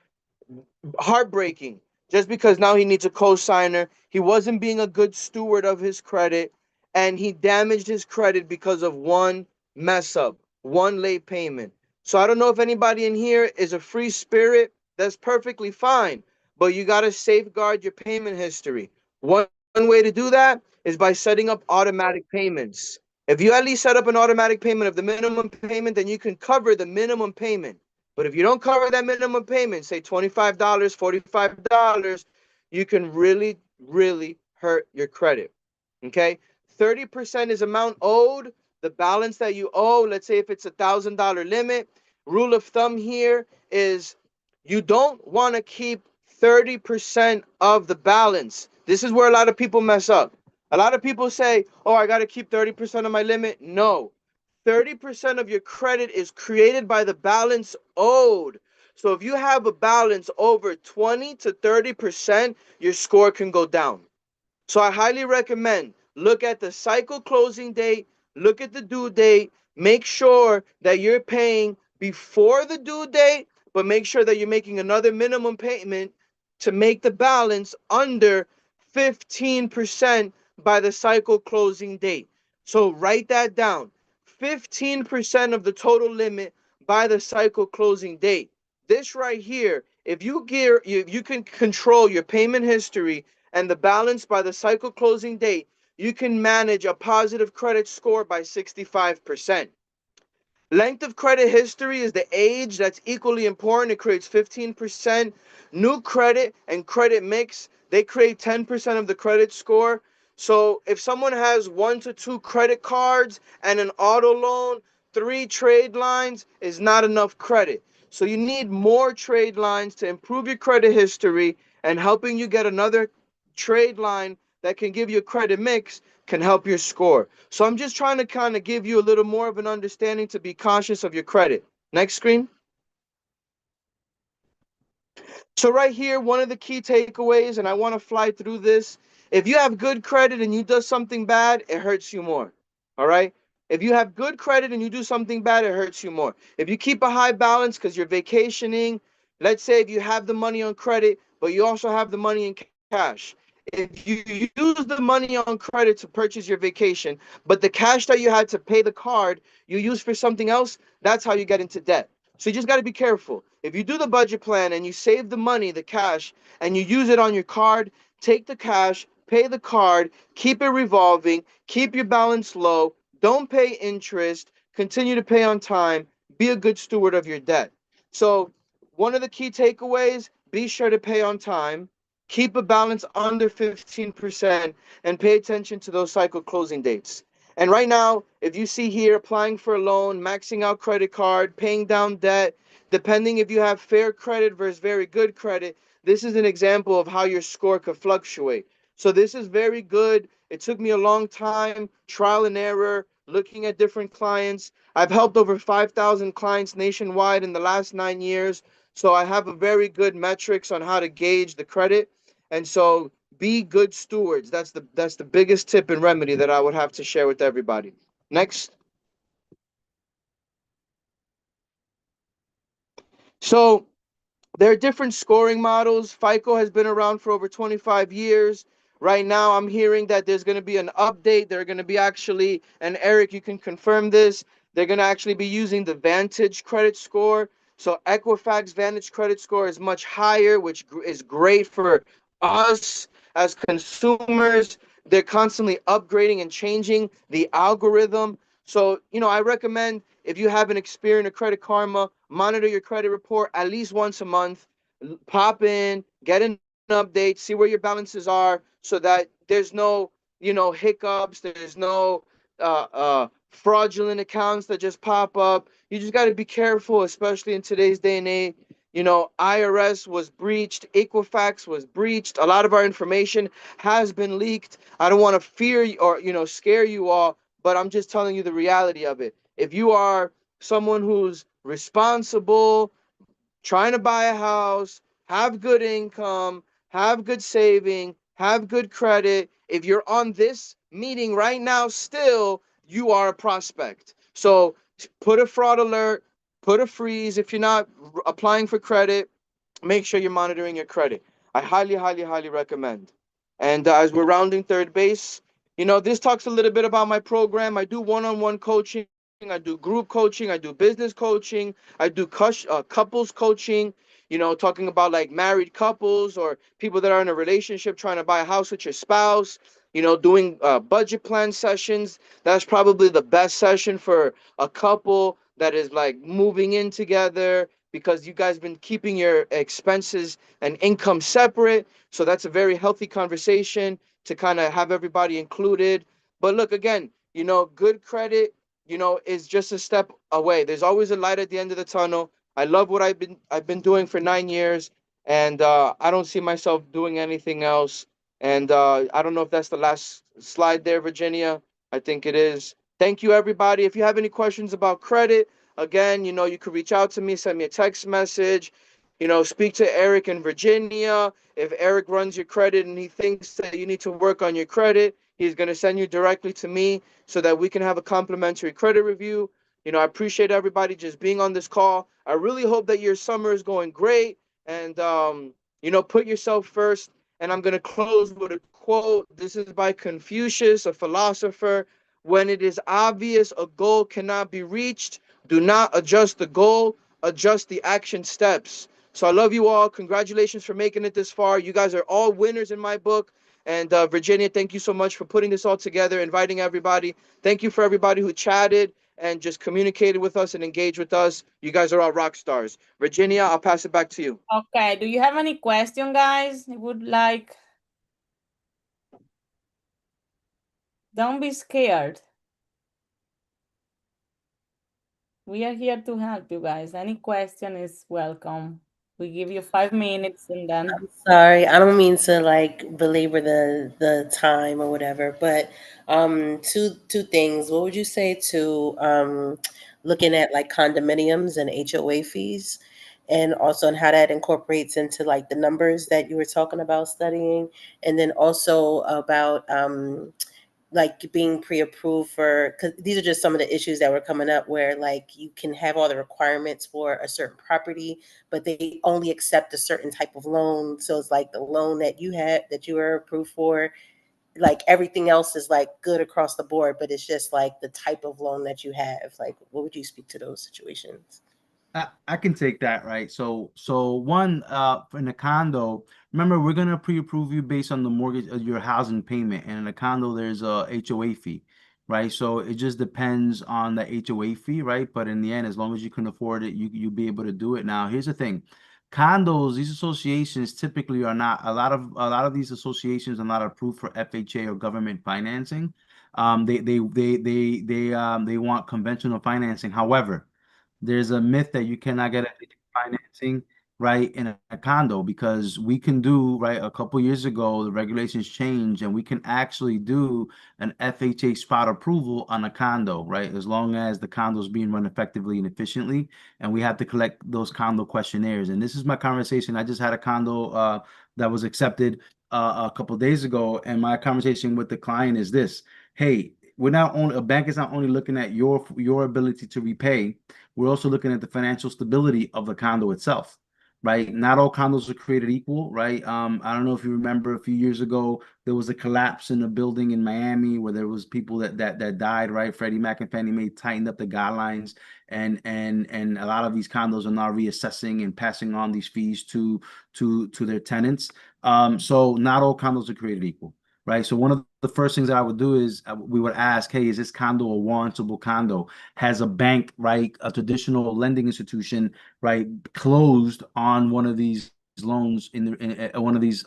Heartbreaking. Just because now he needs a cosigner. He wasn't being a good steward of his credit, and he damaged his credit because of one mess up, one late payment. So I don't know if anybody in here is a free spirit. That's perfectly fine. But you got to safeguard your payment history. One way to do that is by setting up automatic payments. If you at least set up an automatic payment of the minimum payment, then you can cover the minimum payment. But if you don't cover that minimum payment, say $25, $45, you can really, really hurt your credit. Okay? 30% is amount owed, the balance that you owe. Let's say if it's $1,000 limit, rule of thumb here is you don't want to keep 30% of the balance. This is where a lot of people mess up. A lot of people say, oh, I got to keep 30% of my limit. No, 30% of your credit is created by the balance owed. So if you have a balance over 20 to 30%, your score can go down. So I highly recommend look at the cycle closing date, look at the due date, make sure that you're paying before the due date, but make sure that you're making another minimum payment to make the balance under 15% by the cycle closing date. So write that down. 15% of the total limit by the cycle closing date. This right here, if you can control your payment history and the balance by the cycle closing date, you can manage a positive credit score by 65%. Length of credit history is the age that's equally important. It creates 15%. New credit and credit mix, they create 10% of the credit score. So if someone has 1 to 2 credit cards and an auto loan, 3 trade lines is not enough credit. So you need more trade lines to improve your credit history, and helping you get another trade line that can give you a credit mix can help your score. So I'm just trying to kind of give you a little more of an understanding to be conscious of your credit. Next screen. So right here, one of the key takeaways, and I want to fly through this. If you have good credit and you do something bad, it hurts you more. All right? If you have good credit and you do something bad, it hurts you more. If you keep a high balance because you're vacationing, let's say if you have the money on credit, but you also have the money in cash. If you use the money on credit to purchase your vacation, but the cash that you had to pay the card, you use for something else, that's how you get into debt. So you just got to be careful. If you do the budget plan and you save the money, the cash, and you use it on your card, take the cash, pay the card, keep it revolving, keep your balance low, don't pay interest, continue to pay on time, be a good steward of your debt. So one of the key takeaways, be sure to pay on time, keep a balance under 15%, and pay attention to those cycle closing dates. And right now, if you see here, applying for a loan, maxing out credit card, paying down debt, depending if you have fair credit versus very good credit, this is an example of how your score could fluctuate. So this is very good. It took me a long time, trial and error, looking at different clients. I've helped over 5,000 clients nationwide in the last 9 years. So I have a very good metrics on how to gauge the credit. And so be good stewards. That's the biggest tip and remedy that I would have to share with everybody. Next. So there are different scoring models. FICO has been around for over 25 years. Right now, I'm hearing that there's going to be an update. They're going to be actually, and Eric, you can confirm this, they're going to actually be using the Vantage credit score. So Equifax Vantage credit score is much higher, which is great for us as consumers. They're constantly upgrading and changing the algorithm. So, I recommend if you haven't experienced a Credit Karma, monitor your credit report at least once a month. Pop in, get an update, see where your balances are, so that there's no, hiccups. There's no fraudulent accounts that just pop up. You just got to be careful, especially in today's day and age. IRS was breached, Equifax was breached. A lot of our information has been leaked. I don't want to fear you or scare you all, but I'm just telling you the reality of it. If you are someone who's responsible, trying to buy a house, have good income, have good saving, have good credit, if you're on this meeting right now still, you are a prospect. So put a fraud alert, put a freeze. If you're not applying for credit, make sure you're monitoring your credit. I highly, highly, highly recommend. And as we're rounding third base, this talks a little bit about my program. I do one-on-one coaching. I do group coaching. I do business coaching. I do couples coaching, talking about like married couples or people that are in a relationship trying to buy a house with your spouse, doing budget plan sessions. That's probably the best session for a couple that is like moving in together, because you guys been keeping your expenses and income separate. So that's a very healthy conversation to kind of have everybody included. But look, again, good credit, is just a step away. There's always a light at the end of the tunnel. I love what I've been doing for 9 years, and I don't see myself doing anything else. And I don't know if that's the last slide there, Virginia. I think it is. Thank you, everybody. If you have any questions about credit, again, you could reach out to me, send me a text message, speak to Eric in Virginia. If Eric runs your credit and he thinks that you need to work on your credit, he's going to send you directly to me so that we can have a complimentary credit review. I appreciate everybody just being on this call. I really hope that your summer is going great, and, put yourself first. And I'm going to close with a quote. This is by Confucius, a philosopher. When it is obvious a goal cannot be reached, do not adjust the goal, adjust the action steps. So I love you all. Congratulations for making it this far. You guys are all winners in my book. And Virginia, thank you so much for putting this all together, inviting everybody. Thank you for everybody who chatted and just communicated with us and engaged with us. You guys are all rock stars. Virginia, I'll pass it back to you. Okay, do you have any question, guys? You would like? Don't be scared. We are here to help you guys. Any question is welcome. We give you 5 minutes and then. Sorry, I don't mean to like belabor the time or whatever, but two things. What would you say to looking at like condominiums and HOA fees, and also on how that incorporates into like the numbers that you were talking about studying, and then also about like being pre-approved for, because these are just some of the issues that were coming up where like you can have all the requirements for a certain property, but they only accept a certain type of loan. So it's like the loan that you had that you were approved for, like everything else is like good across the board, but it's just like the type of loan that you have. Like, what would you speak to those situations? I can take that, right? So one, in a condo, remember, we're gonna pre-approve you based on the mortgage, your housing payment, and in a condo there's a HOA fee, right? So it just depends on the HOA fee, right? But in the end, as long as you can afford it, you'll be able to do it. Now, here's the thing. Condos, these associations typically are not, a lot of these associations are not approved for FHA or government financing. They want conventional financing. However, there's a myth that you cannot get financing right in a condo, because we can do, right, a couple years ago the regulations changed and we can actually do an FHA spot approval on a condo, right, as long as the condo is being run effectively and efficiently, and we have to collect those condo questionnaires. And this is my conversation. I just had a condo that was accepted a couple days ago, and my conversation with the client is this: hey, we're not only, a bank is not only looking at your ability to repay, we're also looking at the financial stability of the condo itself, right? Not all condos are created equal, right? I don't know if you remember a few years ago, there was a collapse in a building in Miami where there was people that died, right? Freddie Mac and Fannie Mae tightened up the guidelines, and a lot of these condos are now reassessing and passing on these fees to their tenants. So not all condos are created equal, right? So one of the first things that I would do is we would ask, hey, is this condo a warrantable condo? Has a bank, right, a traditional lending institution, right, closed on one of these loans in one of these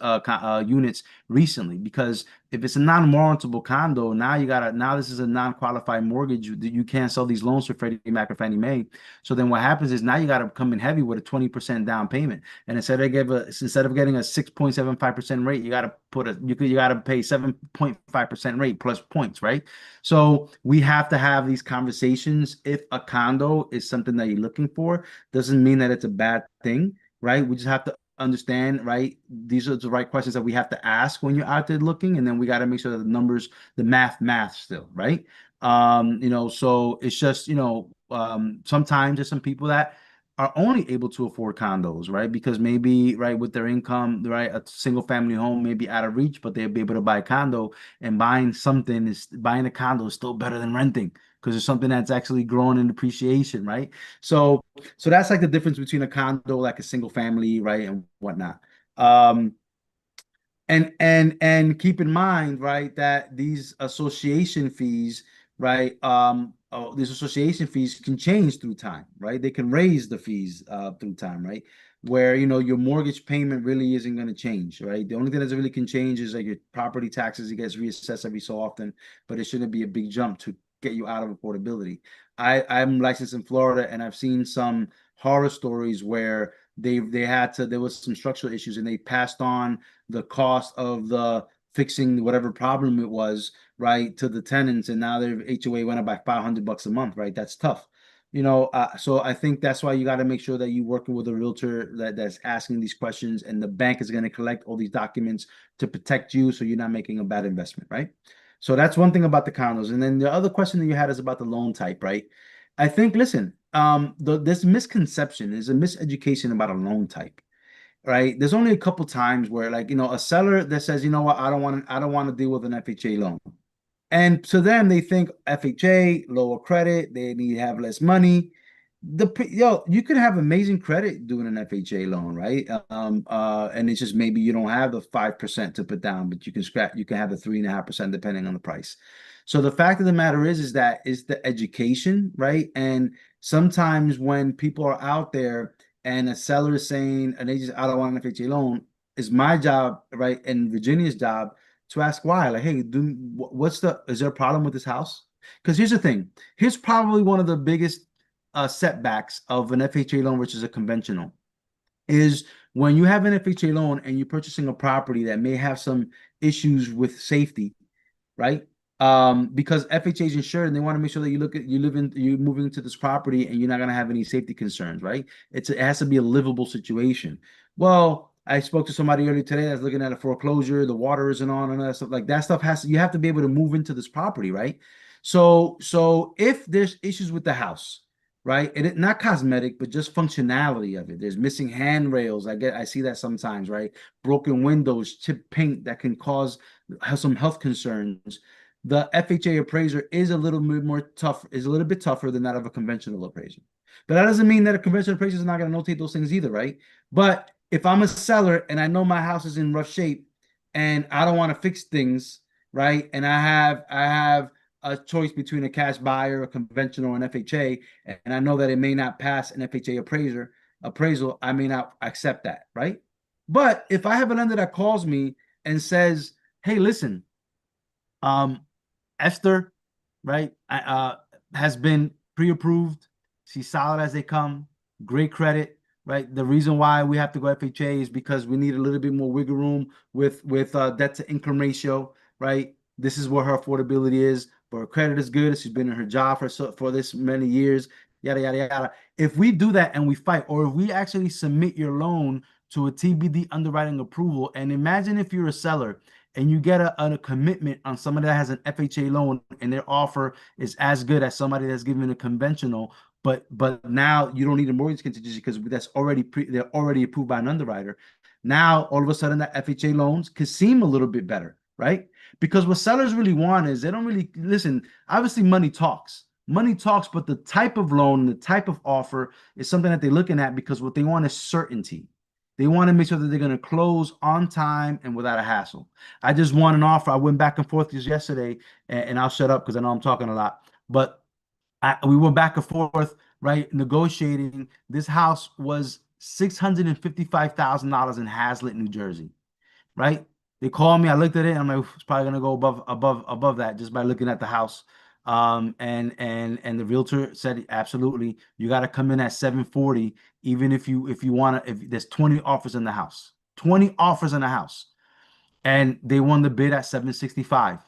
units recently? Because if it's a non-warrantable condo, now this is a non-qualified mortgage. You can't sell these loans for Freddie Mac or Fannie Mae. So then what happens is now you got to come in heavy with a 20% down payment, and instead of getting a 6.75% rate, you got to pay 7.5% rate plus points, right? So we have to have these conversations. If a condo is something that you're looking for, doesn't mean that it's a bad thing, right? We just have to understand, right? These are the right questions that we have to ask when you're out there looking, and then we got to make sure that the numbers, the math still, right? So it's just, sometimes there's some people that are only able to afford condos, right? Because maybe, right, with their income, right, a single family home may be out of reach, but they'll be able to buy a condo, and buying a condo is still better than renting, because it's something that's actually growing in appreciation, right? So that's like the difference between a condo, like a single family, right, and whatnot. And keep in mind, right, that these association fees, right, these association fees can change through time, right? They can raise the fees through time, right? Where, your mortgage payment really isn't going to change, right? The only thing that really can change is like your property taxes. It gets reassessed every so often, but it shouldn't be a big jump to get you out of affordability. I'm licensed in Florida, and I've seen some horror stories where there was some structural issues, and they passed on the cost of the fixing whatever problem it was, right, to the tenants, and now their HOA went up by $500 a month, right? That's tough. So I think that's why you got to make sure that you're working with a realtor that's asking these questions, and the bank is going to collect all these documents to protect you, so you're not making a bad investment, right? So that's one thing about the condos. And then the other question that you had is about the loan type, right? I think, listen, this misconception is a miseducation about a loan type, right? There's only a couple times where, like, a seller that says, you know what, I don't want to deal with an FHA loan. And to them, they think FHA, lower credit, they need to have less money. You could have amazing credit doing an FHA loan, right? And it's just maybe you don't have the 5% to put down, but you can have the 3.5% depending on the price. So the fact of the matter is that it's the education, right? And sometimes when people are out there and a seller is saying, and they just, I don't want an FHA loan, it's my job, right, and Virginia's job to ask why. Like, hey, is there a problem with this house? Because here's the thing. Here's probably one of the biggest setbacks of an FHA loan versus a conventional is when you have an FHA loan and you're purchasing a property that may have some issues with safety, right? Because FHA is insured, and they want to make sure that you're moving into this property and you're not going to have any safety concerns, right? It has to be a livable situation. Well, I spoke to somebody earlier today that's looking at a foreclosure, the water isn't on, and that stuff. Like that stuff you have to be able to move into this property, right? So if there's issues with the house, right, and not cosmetic, but just functionality of it. There's missing handrails. I see that sometimes, right? Broken windows, chipped paint that can cause some health concerns. The FHA appraiser is a little bit tougher than that of a conventional appraiser. But that doesn't mean that a conventional appraiser is not going to notate those things either, right? But if I'm a seller and I know my house is in rough shape and I don't want to fix things, right, and I have a choice between a cash buyer, a conventional, and FHA, and I know that it may not pass an FHA appraiser, appraisal, I may not accept that, right? But if I have a lender that calls me and says, hey, listen, Esther, right, has been pre-approved. She's solid as they come. Great credit, right? The reason why we have to go FHA is because we need a little bit more wiggle room with debt to income ratio, right? This is where her affordability is, but her credit is good. She's been in her job for this many years, yada yada yada. If we do that and we fight, or if we actually submit your loan to a TBD underwriting approval, and imagine if you're a seller and you get a commitment on somebody that has an FHA loan and their offer is as good as somebody that's given a conventional, but now you don't need a mortgage contingency because that's they're already approved by an underwriter. Now all of a sudden that FHA loans could seem a little bit better, right? Because what sellers really want is they don't really listen. Obviously, money talks. Money talks, but the type of loan, the type of offer is something that they're looking at because what they want is certainty. They want to make sure that they're going to close on time and without a hassle. I just won an offer. I went back and forth just yesterday, and I'll shut up because I know I'm talking a lot. But we went back and forth, right, negotiating. This house was $655,000 in Hazlet, New Jersey, right? They called me. I looked at it. And I'm like, it's probably gonna go above that just by looking at the house. And the realtor said absolutely, you got to come in at 740, even if you want to. If there's 20 offers in the house, 20 offers in the house, and they won the bid at 765,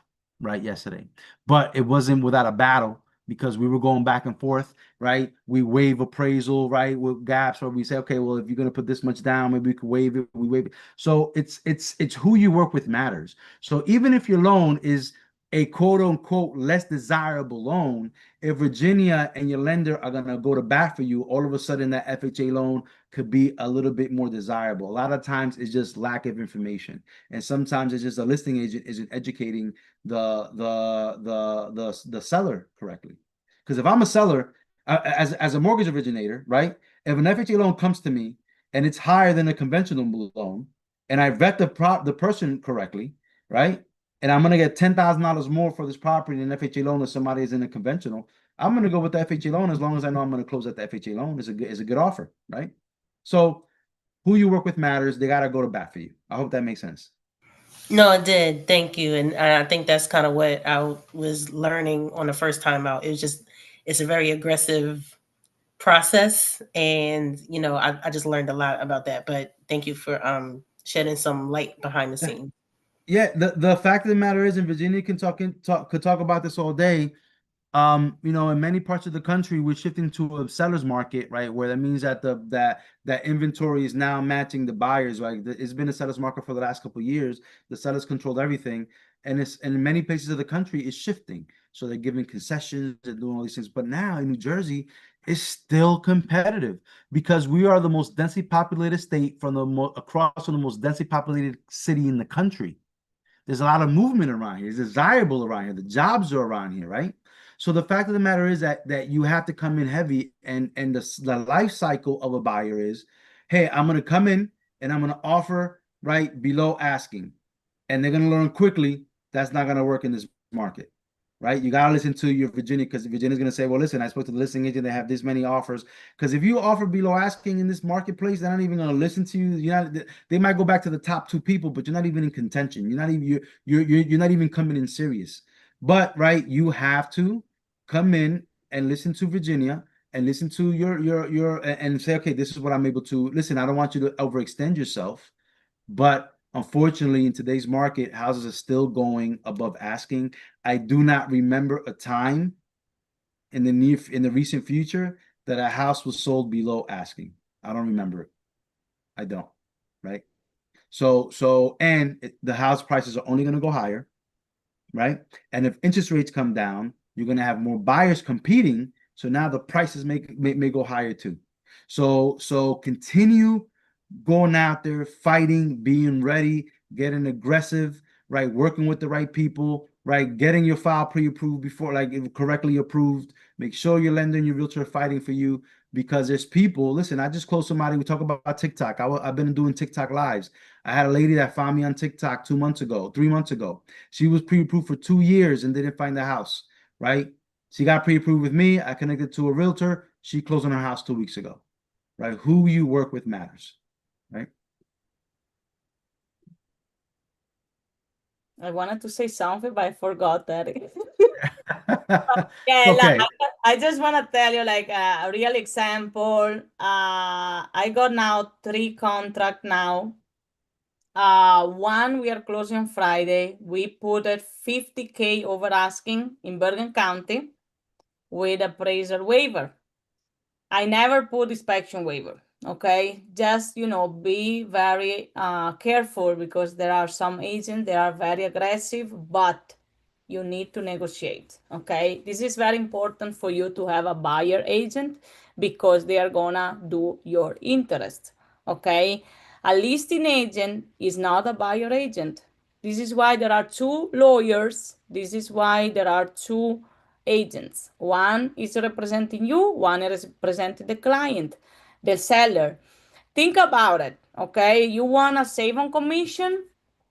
right, yesterday. But it wasn't without a battle because we were going back and forth, right? We waive appraisal, right, with gaps, where we say, okay, well, if you're gonna put this much down, maybe we could waive it. We waive it. So it's who you work with matters. So even if your loan is a quote unquote less desirable loan, if Virginia and your lender are gonna go to bat for you, all of a sudden that FHA loan could be a little bit more desirable. A lot of times it's just lack of information, and sometimes it's just a listing agent isn't educating the seller correctly. Because if I'm a seller, as a mortgage originator, right? If an FHA loan comes to me and it's higher than a conventional loan, and I vet the person correctly, right? And I'm gonna get $10,000 more for this property than FHA loan if somebody is in a conventional, I'm gonna go with the FHA loan as long as I know I'm gonna close at the FHA loan. Is a good offer, right? So who you work with matters. They gotta go to bat for you. I hope that makes sense. No, it did. Thank you. And I think that's kind of what I was learning on the first time out. It was just, it's a very aggressive process. And, you know, I just learned a lot about that. But thank you for shedding some light behind the scenes. Yeah, the fact of the matter is, in Virginia could talk about this all day. You know, in many parts of the country, we're shifting to a seller's market, right? Where that means that that inventory is now matching the buyers, right? It's been a seller's market for the last couple of years. The sellers controlled everything, and in many places of the country, it's shifting. So they're giving concessions and doing all these things. But now in New Jersey, it's still competitive because we are the most densely populated state from across from the most densely populated city in the country. There's a lot of movement around here. It's desirable around here. The jobs are around here, right? So the fact of the matter is that you have to come in heavy, and the life cycle of a buyer is, hey, I'm going to come in and I'm going to offer right below asking, and they're going to learn quickly that's not going to work in this market, right? You got to listen to your Virginia, because Virginia's going to say, well, listen, I spoke to the listing agent. They have this many offers. Because if you offer below asking in this marketplace, they're not even going to listen to you. They might go back to the top two people, but you're not even in contention. You're not even coming in serious. But right, you have to come in and listen to Virginia and listen to your and say, okay, this is what I'm able to listen. I don't want you to overextend yourself, but unfortunately, in today's market, houses are still going above asking. I do not remember a time in the recent future that a house was sold below asking. I don't remember it. I don't, right? The house prices are only going to go higher, right? And if interest rates come down, you're going to have more buyers competing. So now the prices may go higher too. So continue going out there, fighting, being ready, getting aggressive, right? Working with the right people, right? Getting your file pre-approved before, like correctly approved. Make sure your lender and your realtor are fighting for you, because there's people. Listen, I just closed somebody. We talk about TikTok. I've been doing TikTok lives. I had a lady that found me on TikTok 3 months ago. She was pre-approved for 2 years and didn't find the house, right? She got pre-approved with me. I connected to a realtor. She closed on her house 2 weeks ago, right? Who you work with matters, right? I wanted to say something, but I forgot that. Yeah, Okay. I just want to tell you like a real example. I got now 3 contract now. One we are closing on Friday. We put at 50K over asking in Bergen County with appraiser waiver. I never put inspection waiver. Okay, just be very careful because there are some agents that are very aggressive, but you need to negotiate. Okay, this is very important for you to have a buyer agent because they are gonna do your interest. Okay, a listing agent is not a buyer agent. This is why there are 2 lawyers. This is why there are 2 agents. One is representing you, one is representing the client, the seller. Think about it, okay? You want to save on commission,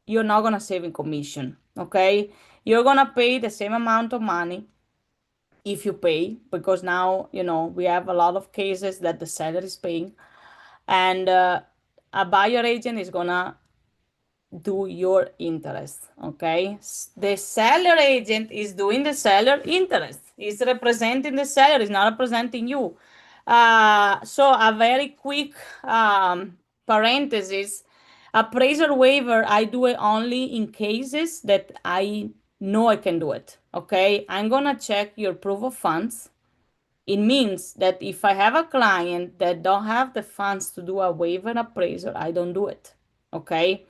you're not going to save in commission, okay? You're going to pay the same amount of money if you pay, because now, we have a lot of cases that the seller is paying, and a buyer agent is going to do your interest. Okay, the seller agent is doing the seller interest, is representing the seller, is not representing you. So a very quick parenthesis, appraiser waiver, I do it only in cases that I know I can do it. Okay, I'm gonna check your proof of funds. It means that if I have a client that don't have the funds to do a waiver appraiser, I don't do it. Okay,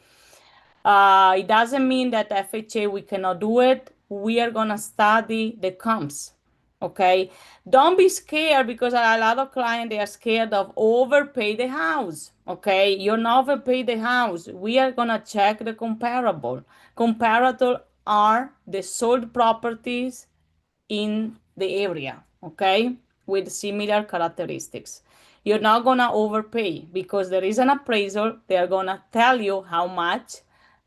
it doesn't mean that FHA we cannot do it. We are gonna study the comps. Okay, don't be scared because a lot of clients they are scared of overpay the house. Okay, you're not overpay the house. We are gonna check the comparable. Comparator are the sold properties in the area. Okay, with similar characteristics. You're not gonna overpay because there is an appraisal. They are gonna tell you how much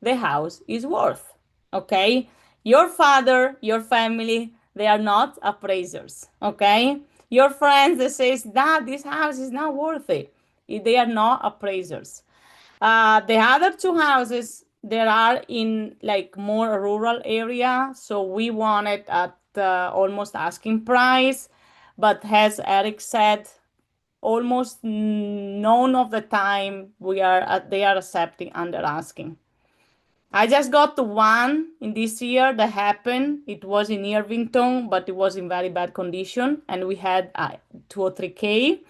the house is worth. Okay, your father, your family, they are not appraisers. Okay, your friends that says that this house is not worth it, they are not appraisers. The other 2 houses there are in like more rural area, so we want it at almost asking price, but as Eric said, almost none of the time they are accepting under asking. I just got the one in this year that happened. It was in Irvington, but it was in very bad condition, and we had 2 or 3K.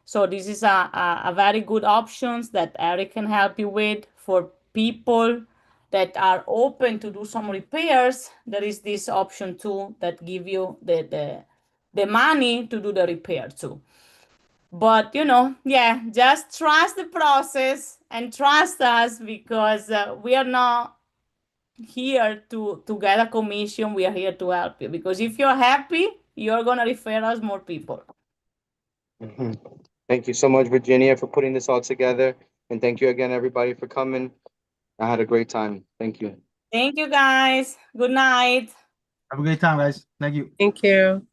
So this is a very good options that Eric can help you with for people that are open to do some repairs. There is this option too that give you the money to do the repair too. But yeah, just trust the process and trust us because we are not here to get a commission. We are here to help you because if you're happy, you're gonna refer us more people. Mhm. Thank you so much, Virginia, for putting this all together. And thank you again, everybody, for coming. I had a great time. Thank you. Thank you, guys. Good night. Have a great time, guys. Thank you. Thank you.